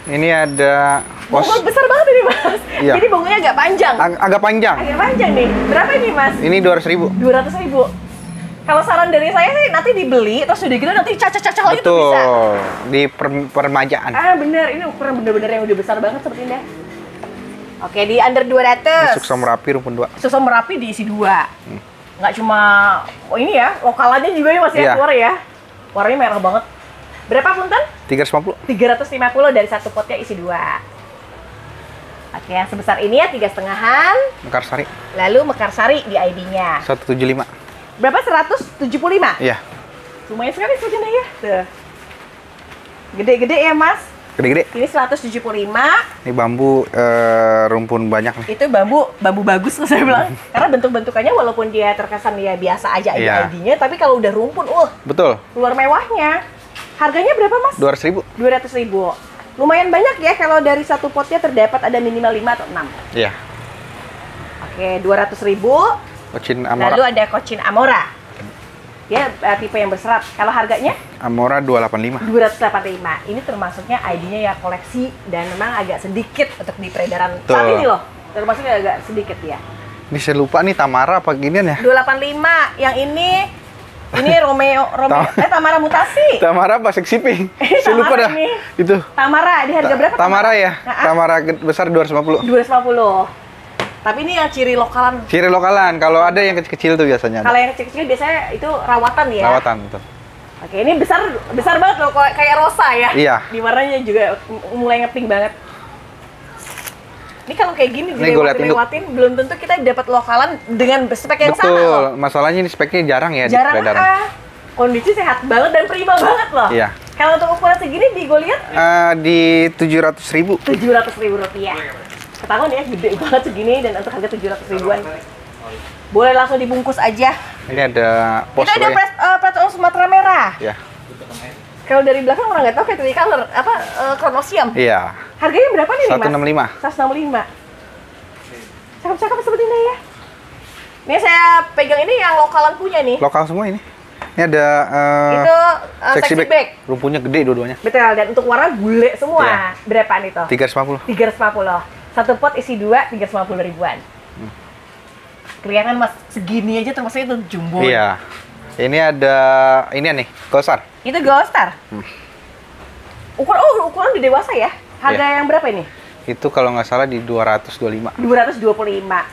Ini ada Bonggol besar banget ini, Mas. Iya. Jadi bonggolnya agak panjang. agak panjang. Agak panjang nih. Berapa nih, Mas? Ini 200.000. 200.000. Kalau saran dari saya sih nanti dibeli, terus udah gitu nanti cacah-cacah lagi tuh bisa. Betul, di permajaan. Ah bener, ini ukuran bener-bener yang udah besar banget seperti ini. Oke, di under 200. Sukses Merapi rumpun 2. Sukses Merapi diisi 2. Nggak cuma, ini ya, lokalannya juga ya masih Iya. keluar ya. Warnanya merah banget. Berapa punten? 350. 350 dari satu potnya isi 2. Oke, yang sebesar ini ya 3,5-an. Mekarsari. Lalu Mekarsari di ID-nya. 175. Berapa? 175? Iya. Lumayan sekali saja ya. Tuh. Gede-gede ya, Mas. Gede-gede. Ini 175. Ini bambu rumpun banyak nih. Itu bambu bagus lah saya bilang. Karena bentuk-bentukannya walaupun dia terkesan ya biasa aja Iya. ID-nya, tapi kalau udah rumpun, Betul. luar mewahnya. Harganya berapa, Mas? 200.000. 200.000. Lumayan banyak ya kalau dari satu potnya terdapat ada minimal 5 atau 6. Iya. Oke, 200.000. Kocin Amora. Lalu ada Cochin Amora. Dia tipe yang berserat. Kalau harganya Amora 285. 285. Ini termasuknya ID-nya ya koleksi dan memang agak sedikit untuk di peredaran Betul. saat ini loh. Termasuknya agak sedikit ya. Ini saya lupa nih Tamara apa ginian ya? 285. Yang ini Romeo Tamara mutasi. Tamara apa seksi pink? Saya lupa Tamara dah. ini. Itu. Tamara di harga berapa? Tamara ya. Nah, Tamara besar 250. 250. Tapi ini yang ciri lokalan. Ciri lokalan. Kalau ada yang kecil-kecil tuh biasanya. Kalau yang kecil-kecil biasanya itu rawatan ya. Rawatan betul. Oke, ini besar banget loh, kayak rosa ya. Iya. Di warnanya juga mulai ngepink banget. Ini kalau kayak gini Ini gua liat induk. dilewatin, belum tentu kita dapat lokalan dengan spek yang sama loh. Betul. Masalahnya ini speknya jarang ya Jarang di peredaran. Kondisi sehat banget dan prima banget loh. Iya. Kalau untuk ukuran segini gue lihat Di 700.000. 700.000 rupiah. Ketahuan ya, gede banget segini dan untuk harga 700.000-an. Boleh langsung dibungkus aja. Ini ada pos. Kita ada plat Sumatera merah. Ya. Kalau dari belakang orang nggak tahu kayak tricolor kronosium. Iya. Harganya berapa nih, Mas? 165. 165. Cakep-cakep seperti ini ya. Ini saya pegang ini yang lokalan punya nih. Lokal semua ini. Ini ada Itu sexy sexy bag. bag. Rumputnya gede dua-duanya. Betul, dan untuk warna bule semua. Iya. Berapaan itu? 350. 350. Satu pot isi 2, 350 ribuan. Kelihatan Mas, segini aja termasuk itu jumbo. Iya. Ini ada ini nih, Gosar. Itu Gold Star. Ukuran udah dewasa ya. Harga Iya. yang berapa ini? Itu kalau nggak salah di 225. 225.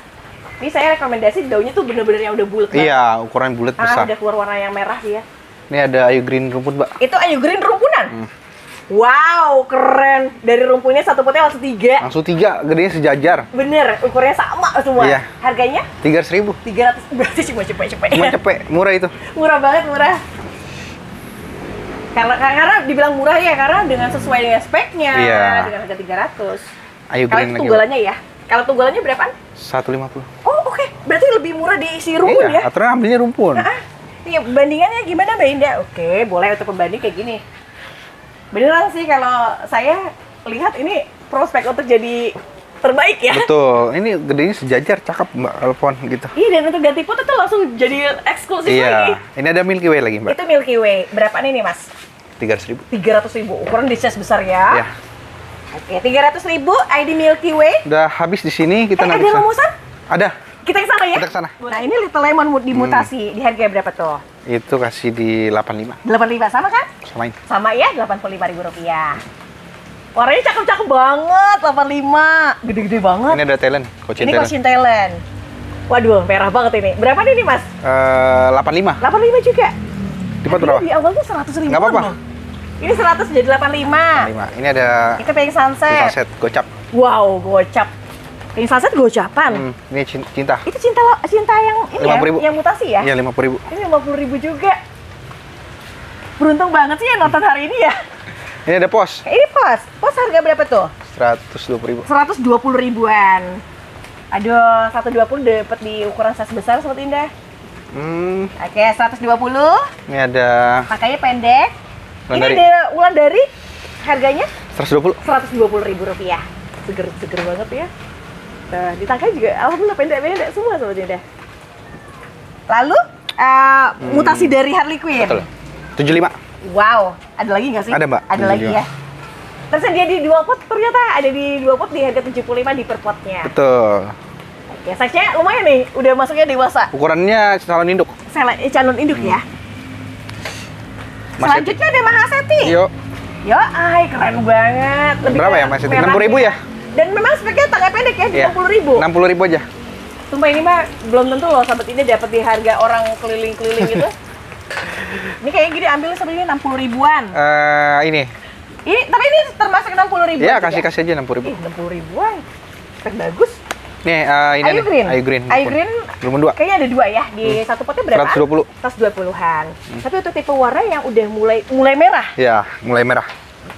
Ini saya rekomendasi daunnya tuh bener-bener yang udah bulat banget. Iya, ukuran bulat besar. Udah keluar warna yang merah dia. Ini ada ayu green rumput, Mbak. Itu ayu green rumpunan. Wow, keren. Dari rumpunnya satu potnya langsung 3. Langsung 3, gedenya sejajar. Bener, ukurannya sama semua. Iya. Harganya 300.000. 300. Berarti cuma cepet-cepet. Cuma cepet, murah itu. Murah banget, murah. Karena dibilang murah ya, karena dengan sesuai dengan speknya. Iya. Dengan harga 300. Ayu Kalau green itu lagi. tunggalannya ya. Kalau tunggalannya berapaan? 150. Oh, oke. Berarti lebih murah diisi rumpun ya? Iya, aturan ambilnya rumpun. Iya, bandingannya gimana Mbak Indah? Oke, boleh untuk pembanding kayak gini. Beneran sih kalau saya lihat ini prospek untuk jadi terbaik ya. Betul. Ini gedenya sejajar, cakep Mbak Alfon gitu. Iya, dan untuk ganti pot itu langsung jadi eksklusif lagi. Iya. Ini ada Milky Way lagi, Mbak. Itu Milky Way. Berapaan ini, Mas? 300.000. 300.000. Ukuran di size besar ya. Iya. Oke, 300.000 ID Milky Way. Udah habis di sini, kita Ada nanti kesana. rumusan? Ada. Kita ke sana ya? Kita ke sana. Nah, ini Little Lemon dimutasi. Di harga berapa tuh? Itu kasih di 85. 85 sama kan? Samain. Sama ya, Rp85.000. Warnanya cakep-cakep banget, 85. Gede-gede banget. Ini ada talent, Cochin Ini talent. Cochin Talent. Waduh, merah banget ini. Berapa nih Mas? 85. 85 juga. Dipat berapa? Di awal tuh 100.000. Nggak apa-apa. Ini 100 jadi 85. 85. Ini ada Itu Pink Sunset. set gocap. Wow, gocap. Pink Sunset gocapan. Ini cinta. Itu cinta yang ini ya, 50.000. yang mutasi ya? Iya, 50.000. Ini 50.000 juga. Beruntung banget sih yang nonton hari ini ya. Ini ada pos. Ini pos harga berapa tuh? 120.000. 120 ribuan. Aduh, 120 dapat di ukuran size besar Sobat Indah. Oke, 120. Ini ada Pakainya pendek. Wulandari. Ini ada Wulandari. Harganya 120. Rp120.000. Seger banget ya. Nah, di tangkai juga alhamdulillah pendek-pendek semua Sobat Indah. Lalu mutasi dari Harley Quinn. Betul. 75. Wow, ada lagi nggak sih? Ada, Mbak. Ada lagi ya. Tersedia di 2 pot ternyata ada di 2 pot di harga 75 di per potnya. Betul. Oke, Ya, size-nya lumayan nih, udah masuknya dewasa. Ukurannya calon induk. Calon induk ya. Selanjutnya ada Mahaseti. Yuk. Ya, keren banget. Berapa ya Mahaseti? 60.000 ya? Dan memang speknya tangkai pendek ya, di 60.000. 60.000 aja. Sumpah ini mah belum tentu loh sahabat ini dapat di harga orang keliling-keliling gitu. Ini kayaknya gini ambil sebenarnya 60 ribuan. Ini. Tapi ini termasuk 60 ribuan. Iya, kasih aja 60.000. 60 ribuan. Spek bagus. Nih, ini Ayu Green. Ayu Green. Ayu Green. Belum 2. Kayaknya ada 2 ya. Di satu potnya berapa? 120. 120-an. Tapi untuk tipe warna yang udah mulai merah. Ya, mulai merah.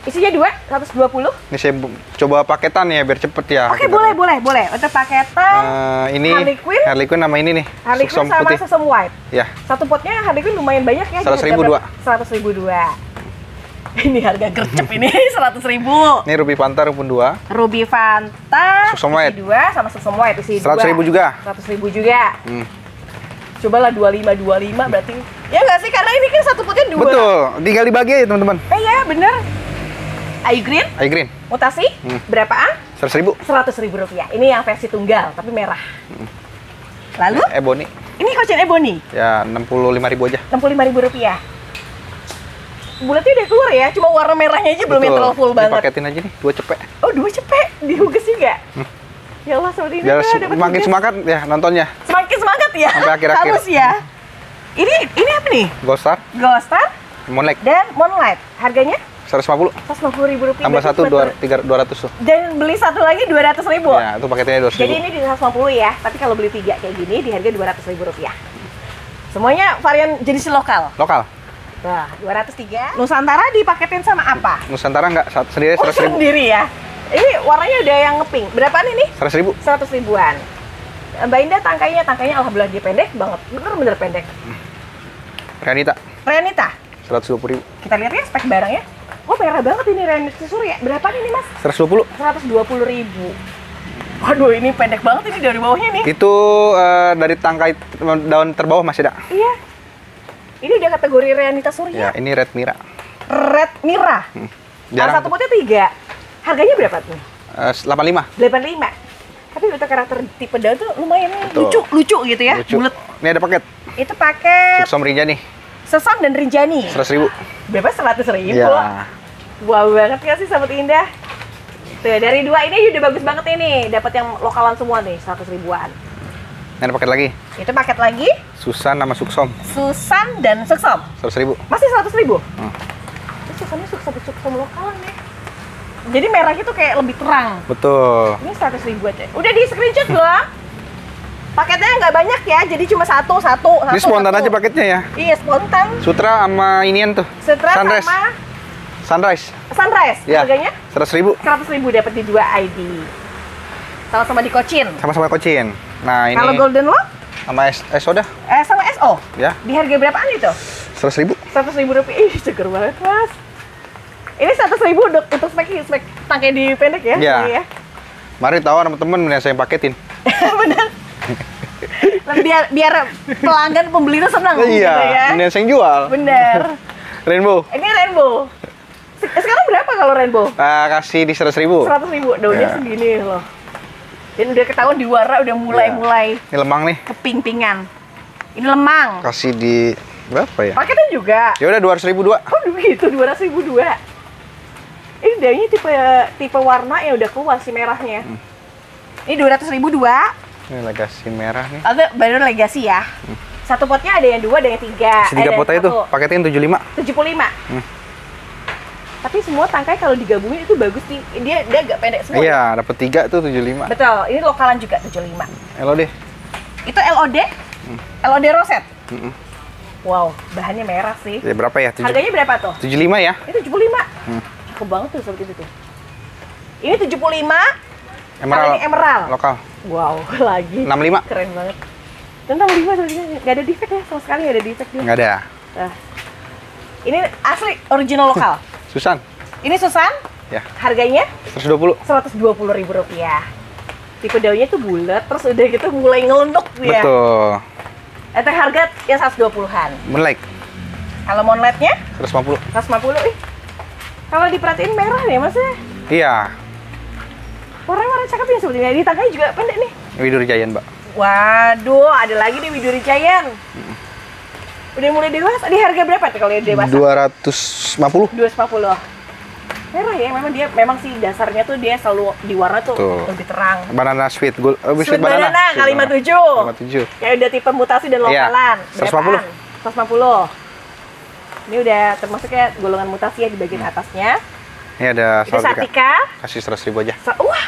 Isinya 2, 120. Ini saya coba paketan ya biar cepet ya. Oke, boleh. Untuk paketan ini Harley Quinn sama ini nih. Harley Quinn sama putih. Susum White. Ya. Satu potnya Harley Quinn lumayan banyak ya. 100.000 2. 100.000 2. Ini harga gercep ini 100.000. Ini Ruby Fanta rumpun 2. Ruby Fanta Susum White. isi 2 sama Susum White isi 2. 100.000 juga. 100.000 juga. Cobalah 25 berarti. Ya nggak sih, karena ini kan satu potnya 2. Betul. Tinggal dibagi aja teman-teman. Iya, bener. Ayu Green. Ayu Green. Mutasi berapaan? 100.000. 100.000 rupiah. Ini yang versi tunggal tapi merah. Lalu? Ebony. Ini Cochin Ebony. Ya 65.000 aja. 65.000 rupiah. Bulatnya udah keluar ya, cuma warna merahnya aja belum yang terlalu full banget. Dipaketin aja nih, 2 cepet. Oh, 2 cepet, dihuges juga. Ya Allah, seperti ini. Biar makin semangat ya nontonnya. Semakin semangat ya. Sampai akhir-akhir. Harus ya. Ini apa nih? Ghost Star. Ghost Star. Moonlight. Dan Moonlight. Harganya? 150. 150.000 rupiah. Tambah satu 200 tuh. Dan beli satu lagi 200.000. Ya, itu paketnya 200.000. Jadi ini di 150 ya, tapi kalau beli 3 kayak gini di harga 200.000 rupiah. Semuanya varian jenis lokal. Lokal. Nah, 203. Nusantara dipaketin sama apa? Nusantara nggak sendiri 100.000. Sendiri ya. Ini warnanya udah yang ngepink. Berapaan ini? 100.000. 100.000-an. Mbak Indah tangkainya alhamdulillah dia pendek banget. Bener-bener pendek. Renita. 120.000. Kita lihat ya spek barangnya. Oh, merah banget ini Renita Surya. Berapaan ini, Mas? 120. 120.000. Waduh, ini pendek banget ini dari bawahnya nih. Itu dari tangkai daun terbawah masih ada. Iya. Ini udah kategori Renita Surya. Ya, ini Red Mira. Red Mira. Jarang. Satu potnya 3. Harganya berapa tuh? 85. 85. Tapi untuk karakter tipe daun tuh lumayan nih. Betul. Lucu gitu ya. Lucu. Bulet. Ini ada paket. Itu paket Susum Rinjani. Sesam dan Rinjani. 100.000. Berapa? 100.000. Ya. Wow banget ya sih sahabat Indah. Tuh, dari 2 ini udah bagus banget ini. Dapat yang lokalan semua nih, 100.000-an. Ini ada paket lagi. Itu paket lagi. Susan sama Suksom. Susan dan Suksom. 100.000. Masih 100.000? Susannya Suksom lokalan ya. Jadi merahnya tuh kayak lebih terang. Betul. Ini 100.000 aja. Udah di screenshot belum? Paketnya nggak banyak ya, jadi cuma satu. Ini spontan aja paketnya ya. Iya, spontan. Sutra sama inian tuh. Sutra Sunrise. sama Sunrise. Ya. Harganya? 100.000. 100.000 dapat di 2 ID. Sama-sama di Cochin. Sama-sama Cochin. Nah, ini Kalau Golden Lock? sama soda. Sama SO? Ya. Di harga berapaan itu? 100.000. 100.000 rupiah. Ih, seger banget, Mas. Ini 100.000 untuk spek tangkai di pendek ya? Iya. Ya. Mari tawar sama temen yang saya paketin. Benar. biar pelanggan pembeli itu senang gitu ya. Iya, ini yang saya jual. Bener. Rainbow. Ini Rainbow. Sekarang berapa kalau Rainbow? Kasih di 100.000. 100.000. Daunnya Ya. segini loh. Dan udah ketahuan di warna udah mulai Ini lemang nih. keping-pingan. Ini lemang. Kasih di berapa ya? Paketnya juga. Ya udah 200.000 2. Oh begitu, 200.000 2. Ini daunnya tipe warna yang udah keluar si merahnya. Ini 200.000 2. Ini Legacy merah nih. Ada baru Legacy ya. Satu potnya ada yang 2, ada yang 3. Tiga potnya itu paketin 75. 75. Tapi semua tangkai kalau digabungin itu bagus nih. Dia agak pendek semua. Iya, dapat 3 tuh 75. Betul. Ini lokalan juga 75. LOD. Itu LOD? LOD Roset. Wow, bahannya merah sih. Ya berapa ya? Harganya berapa tuh? 75 ya? Ini 75. Cakep banget tuh seperti itu tuh. Ini 75. Emerald. Kalau ini emerald. Lokal. Wow, lagi. 65. Keren banget. Dan 65 sebenarnya nggak ada defect ya, sama sekali nggak ada defect dia. Nggak ada. Nah. Ini asli original lokal. Susan. Ini Susan. Ya. Harganya 120. 120.000 rupiah. Tipe daunnya tuh bulat, terus udah gitu mulai ngelunduk dia. Betul. Itu harga yang 120-an. Moonlight. Kalau Moonlight-nya 150. 150. Kalau diperhatiin merah nih Mas ya. Iya. Warna-warna cakep ya sebetulnya. Di tangkai juga pendek nih. Widur Giant, Mbak. Waduh, ada lagi nih Widuri Giant. Udah mulai dewasa. Di harga berapa tuh kalau yang dewasa? 250. 250. Merah ya, memang sih dasarnya tuh dia selalu di warna tuh lebih terang. Banana sweet sweet banana kali 57. Kayak udah tipe mutasi dan lokalan. Iya, 150. Ini udah termasuk kayak golongan mutasi ya di bagian atasnya. Ini ada Satika. Kasih 100.000 aja. Wah,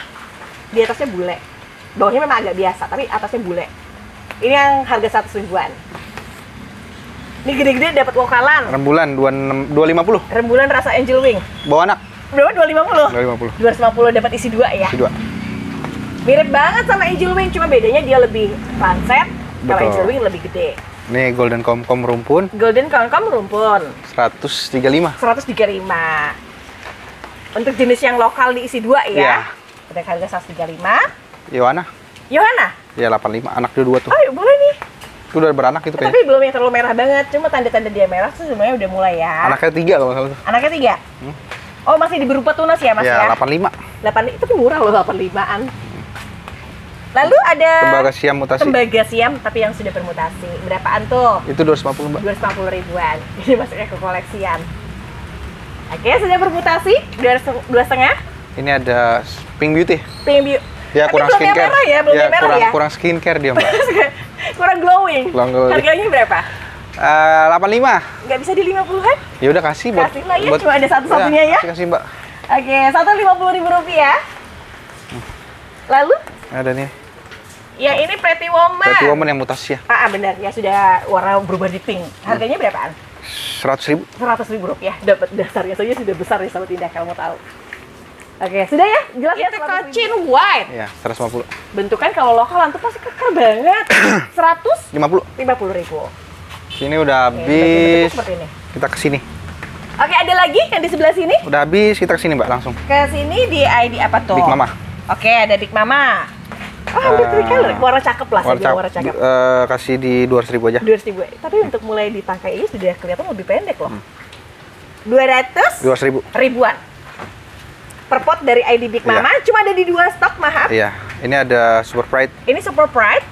di atasnya bule. Bawahnya memang agak biasa, tapi atasnya bule. Ini yang harga 100 ribuan. Ini gede-gede dapat lokalan. Rembulan 250. Rembulan rasa angel wing. Bawa anak. Berapa? 250? 250 dapat isi 2 ya? Isi 2. Mirip banget sama angel wing, cuma bedanya dia lebih lancet. Kalau angel wing lebih gede. Ini golden komkom rumpun. Golden komkom rumpun. 135. 135. Untuk jenis yang lokal diisi 2 ya? Ada harga 135. Yohana? Ya 85. Anak dua tuh. Oh, boleh nih. Itu udah beranak itu kayaknya. Tapi belum yang terlalu merah banget. Cuma tanda-tanda dia merah tuh sebenarnya udah mulai ya. Anaknya 3 kalau nggak salah. Anaknya 3? Oh, masih di berupa tunas ya, Mas ya? 85. 85. Itu murah loh 85-an. Lalu ada tembaga siam mutasi. Tembaga siam tapi yang sudah bermutasi. Berapaan tuh? Itu 250, Mbak. 250 ribuan. Ini masuknya ke koleksian. Oke, sudah bermutasi 2,5. Ini ada Pink Beauty. Pink Beauty. Ya, tapi kurang belum skincare. Merah ya, belum merah ya. Kurang skincare dia, Mbak. Kurang glowing. Harganya berapa? 85. Nggak bisa di 50-an? Ya udah kasih buat. Kasih lah ya, cuma ada satu-satunya ya. Kasih, Mbak. Oke, 150.000 rupiah. Lalu? Ada nih. Ya, ini Pretty Woman. Pretty Woman yang mutasi ya. Benar. Ya sudah warna berubah di pink. Harganya berapaan? 100.000. 100.000 rupiah. Dapat dasarnya saja sudah besar ya, Sobat Indah, kalau mau tahu. Oke, sudah ya? Jelas ya? Itu Cochin White. Ya, 150. Bentukan kalau lokalan tuh pasti keker banget. 150.000. Sini udah habis. Seperti ini. Kita ke sini. Oke, ada lagi yang di sebelah sini? Udah habis, kita ke sini, Mbak, langsung. Ke sini di ID apa tuh? Big Mama. Oke, ada Big Mama. Oh, hampir tricolor. Warna cakep lah, warna cakep. Kasih di 200.000 aja. 200.000. Tapi untuk mulai di tangkai ini sudah kelihatan lebih pendek loh. 200 ribuan. Per pot dari ID Big Mama, cuma ada di 2 stok, maaf. Iya, ini ada Super Pride. Ini Super Pride.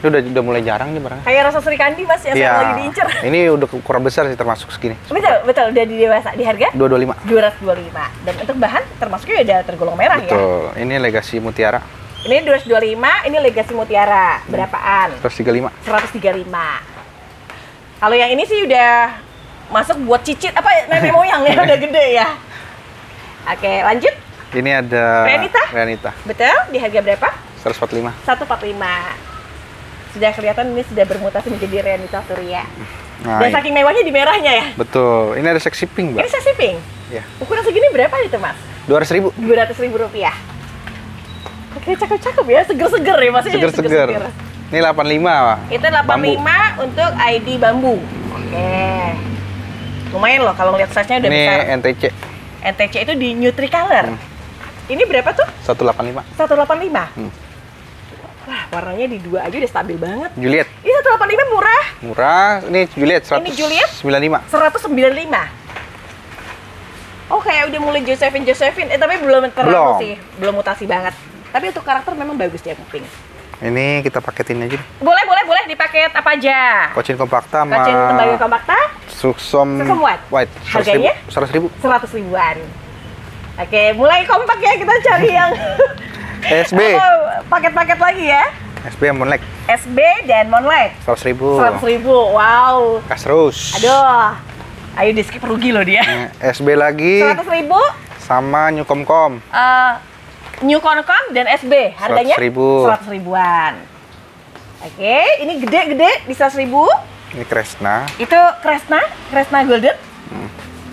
Itu udah mulai jarang nih barangnya. Kayak rasa Sri Kandi, Mas, yang saya lagi diincer. Ini udah kurang besar sih, termasuk segini. Betul, udah di dewasa. Di harga? 225. 225. Dan untuk bahan termasuknya udah tergolong merah. Betul. Ini Legacy Mutiara. Ini 225, ini Legacy Mutiara. Berapaan? 135. 135. Kalau yang ini sih udah masuk buat cicit, nenek moyang ya, udah gede ya. Oke, lanjut. Ini ada Renita. Betul, di harga berapa? 145. 145. Sudah kelihatan ini sudah bermutasi menjadi Renita Surya. Nah, dan saking mewahnya di merahnya ya? Betul. Ini ada sexy pink, Mbak. Ini sexy pink? Iya. Ukuran segini berapa itu, Mas? 200.000. 200.000 rupiah. Oke, cakep-cakep ya, seger-seger ya, Mas. Seger-seger. Ini 85. Itu 85 bambu. Untuk ID bambu. Oke. Lumayan loh kalau ngeliat size-nya udah besar. Ini NTC. NTC itu di Nutricolor. Ini berapa tuh? 185. 185. Wah, warnanya di 2 aja udah stabil banget. Juliet. Ini 185 murah. Murah. Ini Juliet 195. Ini Juliet 195. Oh, kayak udah mulai Josephine. Tapi belum terlalu sih. Belum mutasi banget. Tapi untuk karakter memang bagus dia pink. Ini kita paketin aja deh. Boleh dipaket apa aja? Cochin kompakta sama Cochin tembaga kompakta. Suxom White. Harganya? 100.000. 100 ribuan. Oke, mulai kompak ya, kita cari yang SB. Paket-paket lagi ya. SB yang Moonlight. SB dan Moonlight. 100.000. 100.000. Wow. Kasrus. Aduh. Ayo di skip, rugi loh dia. SB lagi. 100.000. Sama New Comcom. New Comcom dan SB. Harganya 100.000. 100 ribuan. Oke, ini gede-gede di 100.000. Ini Kresna. Itu Kresna Golden.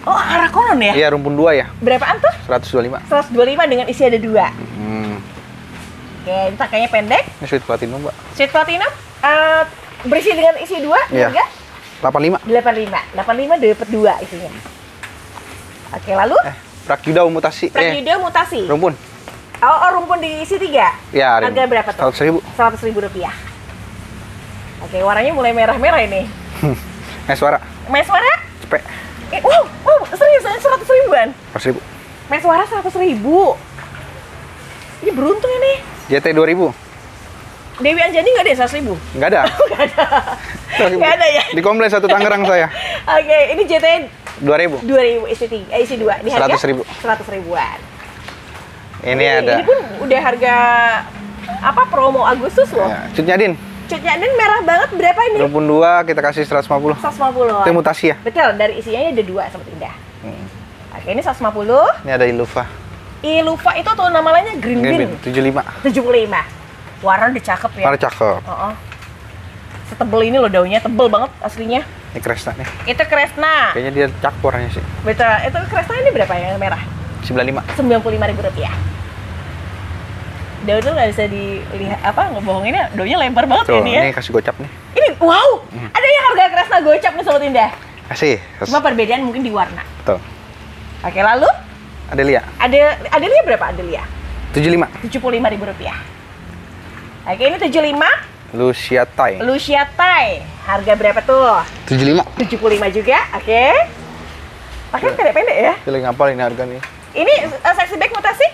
Oh, Arakonon ya? Iya, rumpun 2 ya. Berapaan tuh? 125. 125 dengan isi ada 2. Oke, ini pakainya pendek. Ini Sweet Platinum, Mbak. Sweet Platinum berisi dengan isi 2, iya. harga? 85. 85 dapat 2 isinya. Oke, lalu? Prakyuda mutasi. Prakyuda mutasi. Rumpun. Oh, rumpun diisi 3? Ya, harga berapa tuh? 100.000. 100.000 rupiah. Oke, warnanya mulai merah-merah ini. Meswara. Cepet. Wow, serius, 100 ribuan? 100.000. Meswara 100.000. Ini beruntung ini. JT 2000. Dewi Anjani nggak ada 100.000? Nggak ada. Nggak ada ya? Di kompleks satu Tangerang saya. Oke, ini JT 2.000. 2.000 isi 2. Di harga 100.000. 100 ribuan. Ini ada. Ini pun udah harga apa promo Agustus loh. Ya, Cutnya Din. Cutnya Din merah banget, berapa ini? Rumpun 2 kita kasih 150. 150. Itu mutasi ya? Betul, dari isinya ada 2 Sobat Indah. Oke, ini 150. Ini ada Iluva. Iluva itu tuh namanya Green Bean. 75. 75. Warna udah cakep ya. Warna cakep. Setebel ini loh daunnya, tebel banget aslinya. Ini Kresna nih. Itu Kresna. Kayaknya dia cakep warnanya sih. Betul, itu Kresna ini berapa yang merah? 95. Rp95.000. Daun tuh nggak bisa dilihat apa ngebohonginnya, daunnya lebar banget Tuh, ya ini ya. ini kasih gocap nih. Ini wow, ada yang harga Kresna gocap nih Sobat Indah. Kasih. Cuma perbedaan mungkin di warna. Betul. Oke, lalu Adelia. Adelia berapa Adelia? 75. Rp75.000. Oke, ini 75. Lucia Thai. Lucia Thai. Harga berapa tuh? 75. 75 juga. Oke. Pakai pendek-pendek ya. Dia lagi ngapal ini harga nih. Ini seksi bag mutasi?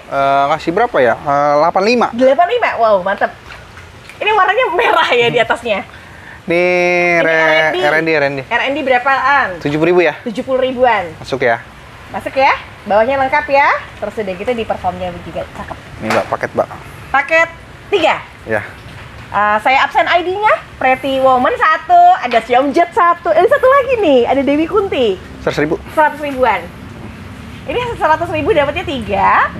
Kasih berapa ya? 85. 85. Wow, mantap. Ini warnanya merah ya di atasnya. Nih R&D. R&D berapaan? 70.000 ya? 70 ribuan. Masuk ya. Masuk ya. Bawahnya lengkap ya. Terus udah gitu di performnya juga cakep. Nih Mbak, paket Mbak. Paket 3. Ya. Saya absen ID-nya. Pretty Woman 1, ada Xiaomjet 1. Ini satu lagi nih, ada Dewi Kunti. 100.000. 100 ribuan. Ini 100 ribu dapatnya 3.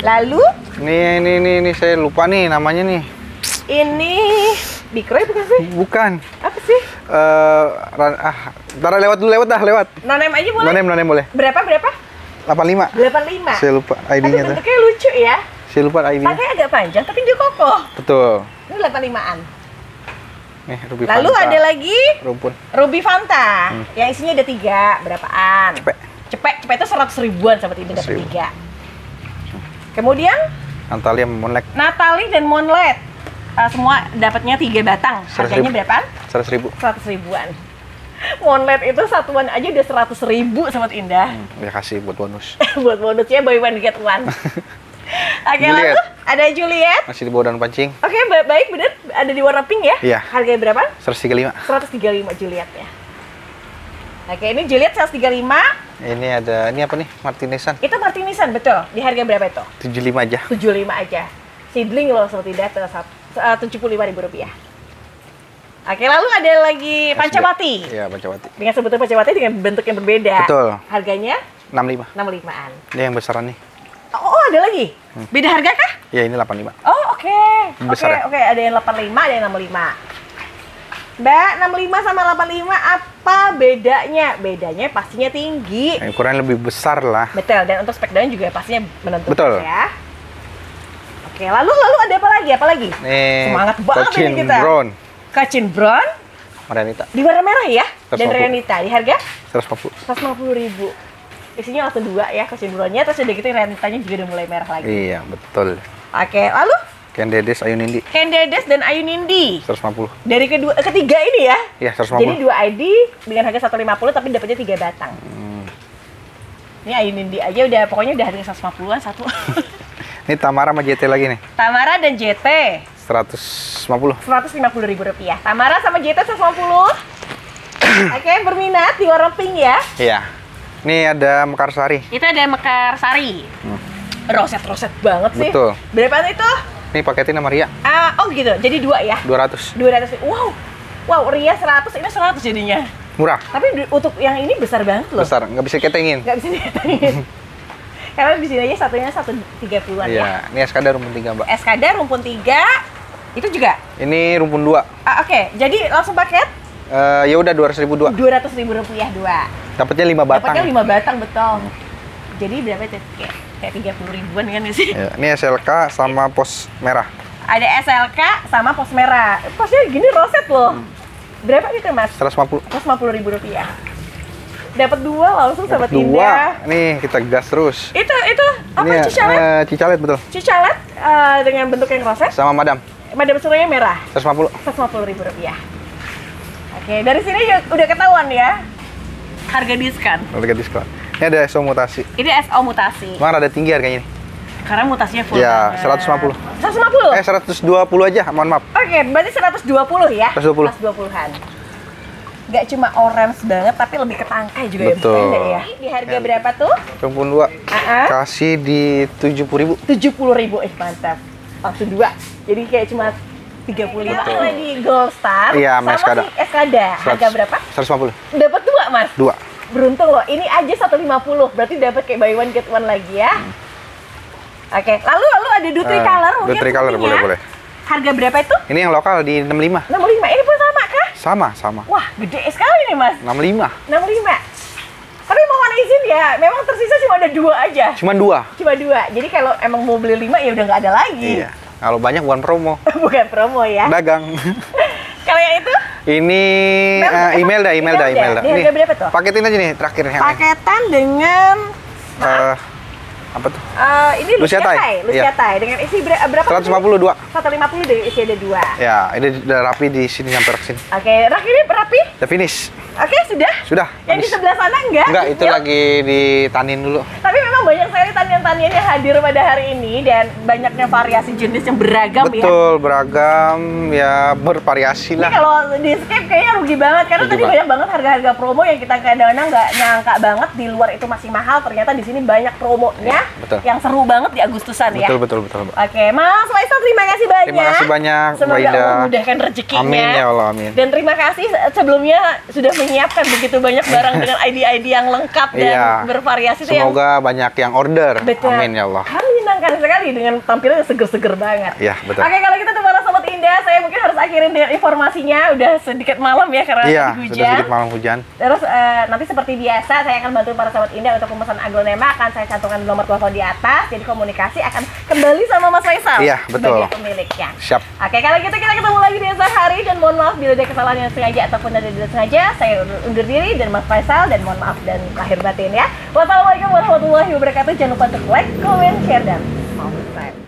Lalu Ini saya lupa nih namanya nih. ini Bikroy bukan sih? Bukan. Apa sih? Ntar lewat. Nonem aja boleh? Nonem boleh. Berapa? 85. 85. Saya lupa Tapi ID-nya tuh. bentuknya lucu ya. Saya lupa ID-nya. Pakainya agak panjang tapi dia kokoh. Betul. Ini 85-an. Nih, Ruby Lalu Fanta. ada lagi Rumpun. Ruby Fanta. Yang isinya ada 3. Berapaan? Cepet. Cepet itu 100 ribuan Sobat Indah dapat 100.000. 3. Kemudian Natalia Monlek. Natalie dan Monlet. Semua dapatnya 3 batang. 100.000. Harganya berapaan? 100.000. 100 ribuan. Monlet itu satuan aja udah 100 ribu Sobat Indah. Ya kasih buat bonus. Buat bonusnya buy one get one. Oke, Juliet. lalu ada Juliet. Masih di bawah daun pancing. Oke, baik bener. Ada di warna pink ya? Iya. Harganya berapa? 135. 135 Juliet ya. Oke, ini Juliet 135. Ini ada, ini apa nih? Martinesan. Itu Martinisan, betul. Di harga berapa itu? 75 aja. 75 aja. Seedling loh Sobat Indah, Rp75.000. Oke, lalu ada lagi Pancawati. Iya, Pancawati. Dengan sebutan Pancawati dengan bentuk yang berbeda. Betul. Harganya 65. 65-an. Ini yang besaran nih. Oh, ada lagi? Beda harga kah? Ya, ini 85. Oh, oke. Besar ya? Oke, ada yang 85, ada yang 65. Mbak, 65 sama 85 apa bedanya? Bedanya pastinya tinggi. Ukurannya lebih besar lah. Betul, dan untuk spek daun juga pastinya menentukan Betul. ya. Oke, lalu ada apa lagi? Apa lagi? Nih, Semangat banget Cochin ini kita. Brown. Cochin Brown Marianita. di warna merah ya? Dan 150. Renita di harga 150. 150.000. Isinya langsung 2 ya Cochin Brown-nya, terus udah gitu Renitanya juga udah mulai merah lagi. Iya, betul. Oke, lalu Candedes Ayu Nindi. Candedes dan Ayu Nindi. 150. Dari ketiga ini ya? Iya, 150. Jadi 2 ID dengan harga 150 tapi dapatnya 3 batang. Ini Ayu Nindi aja pokoknya udah harga 150-an satu. Ini Tamara sama JT lagi nih. Tamara dan JT 150. Rp150.000. Tamara sama JT 150. Oke, berminat di warna pink ya. Iya. Ini ada Mekarsari. Itu ada Mekarsari. Roset-roset banget sih. Betul. Berapaan itu? Ini paketin sama Ria. Oh gitu. Jadi 2 ya? 200. 200. Wow. Wow, Ria 100, ini 100 jadinya. Murah. Tapi untuk yang ini besar banget loh. Besar, nggak bisa ketengin. Nggak bisa dihitungin. Karena di sini aja satunya 130-an ya. Iya, ini SKD rumpun 3, Mbak. SKD rumpun 3 itu juga. Ini rumpun 2. Oke, jadi langsung paket Ya udah 200.000 2. Rp200.000 2. Dapatnya 5 batang. Dapatnya 5 batang betul. Jadi berapa itu? Kayak 30 ribuan kan ya sih? Ya, ini SLK sama pos merah. Ada SLK sama pos merah. Posnya gini roset loh. Berapa gitu Mas? 150. Rp150.000. Dapat 2 langsung Sobat 2. Indah. Nih, kita gas terus. Itu apa Ini cicalet? Cicalet betul. Cicalet dengan bentuk yang roset. Sama Madam. Madam Surya merah. 150. Rp150.000. Oke, dari sini udah ketahuan ya. Harga diskon. Harga diskon. Ini ada SO mutasi. Ini SO mutasi. Emang rada tinggi harganya nih. Karena mutasinya full. Ya, banget. 150. 150? 120 aja, mohon maaf. Oke, berarti 120 ya? 120. 120-an. Nggak cuma orange banget, tapi lebih ke tangkai juga. Betul. Ya, Bunda ya. Di harga berapa tuh? Rumpun 2. Kasih di 70.000. 70.000, mantap. Langsung 2. Jadi kayak cuma 35. Betul. Lagi Gold Star. Iya, sama Eskada. Eskada. Harga berapa? 150. Dapat 2, Mas? 2. Beruntung loh, ini aja 150. Berarti dapat kayak buy one get one lagi ya. Oke, lalu ada Dutri Color mungkin. Dutri Color boleh. Harga berapa itu? Ini yang lokal di 65. 65. Ini pun sama kah? Sama. Wah, gede sekali nih, Mas. 65. 65. Tapi mohon izin ya, memang tersisa cuma ada 2 aja. Cuma 2. Cuma 2. Jadi kalau emang mau beli 5 ya udah nggak ada lagi. Iya. Kalau banyak bukan promo. Bukan promo ya. Dagang. Kalau yang itu? Ini email dah. Ini harga berapa tuh? Paketin aja nih terakhirnya. Paketan dengan apa tuh? Ini Lucia Thai dengan isi berapa? 152. 150 dari isi ada 2. Ya, ini udah rapi di sini sampai ke sini. Oke, rak ini rapi? Udah finish. Oke, sudah? Sudah. Yang di sebelah sana enggak? Enggak, itu lagi ditanin dulu. Tapi memang banyak sekali tanian-tanian yang hadir pada hari ini dan banyaknya variasi jenis yang beragam. Betul, beragam, ya bervariasi Ini lah. kalau di skip kayaknya rugi banget karena tadi banyak banget harga-harga promo yang kita kadang-kadang nggak nyangka banget di luar itu masih mahal. Ternyata di sini banyak promonya yang seru banget di Agustusan ya. Betul. Oke, Mas Faisal terima kasih banyak. Terima kasih banyak, semoga Mbak Ida. Allah memudahkan rezekinya. Amin ya Allah, amin. Dan terima kasih sebelumnya sudah menyiapkan begitu banyak barang dengan ID-ID yang lengkap dan bervariasi. Semoga banyak yang order. Betul. Amin ya Allah. Kami menyenangkan sekali dengan tampilan yang seger-seger banget. Iya, betul. Oke, kalau gitu tuh para sobat Indah, saya mungkin harus akhirin dengan informasinya. Udah sedikit malam ya karena hujan. Sudah sedikit malam hujan. Terus nanti seperti biasa saya akan bantu para sobat Indah untuk pemesan aglonema, akan saya cantumkan nomor telepon di atas. Jadi komunikasi akan kembali sama Mas Faisal. Iya, betul. Sebagai pemiliknya. Siap. Oke, kalau gitu kita ketemu lagi di esok hari dan mohon maaf bila ada kesalahan yang sengaja ataupun ada tidak sengaja. Saya undur diri dan Mas Faisal dan mohon maaf dan lahir batin ya. Wassalamualaikum warahmatullahi wabarakatuh. Jangan lupa untuk like, comment, share dan subscribe.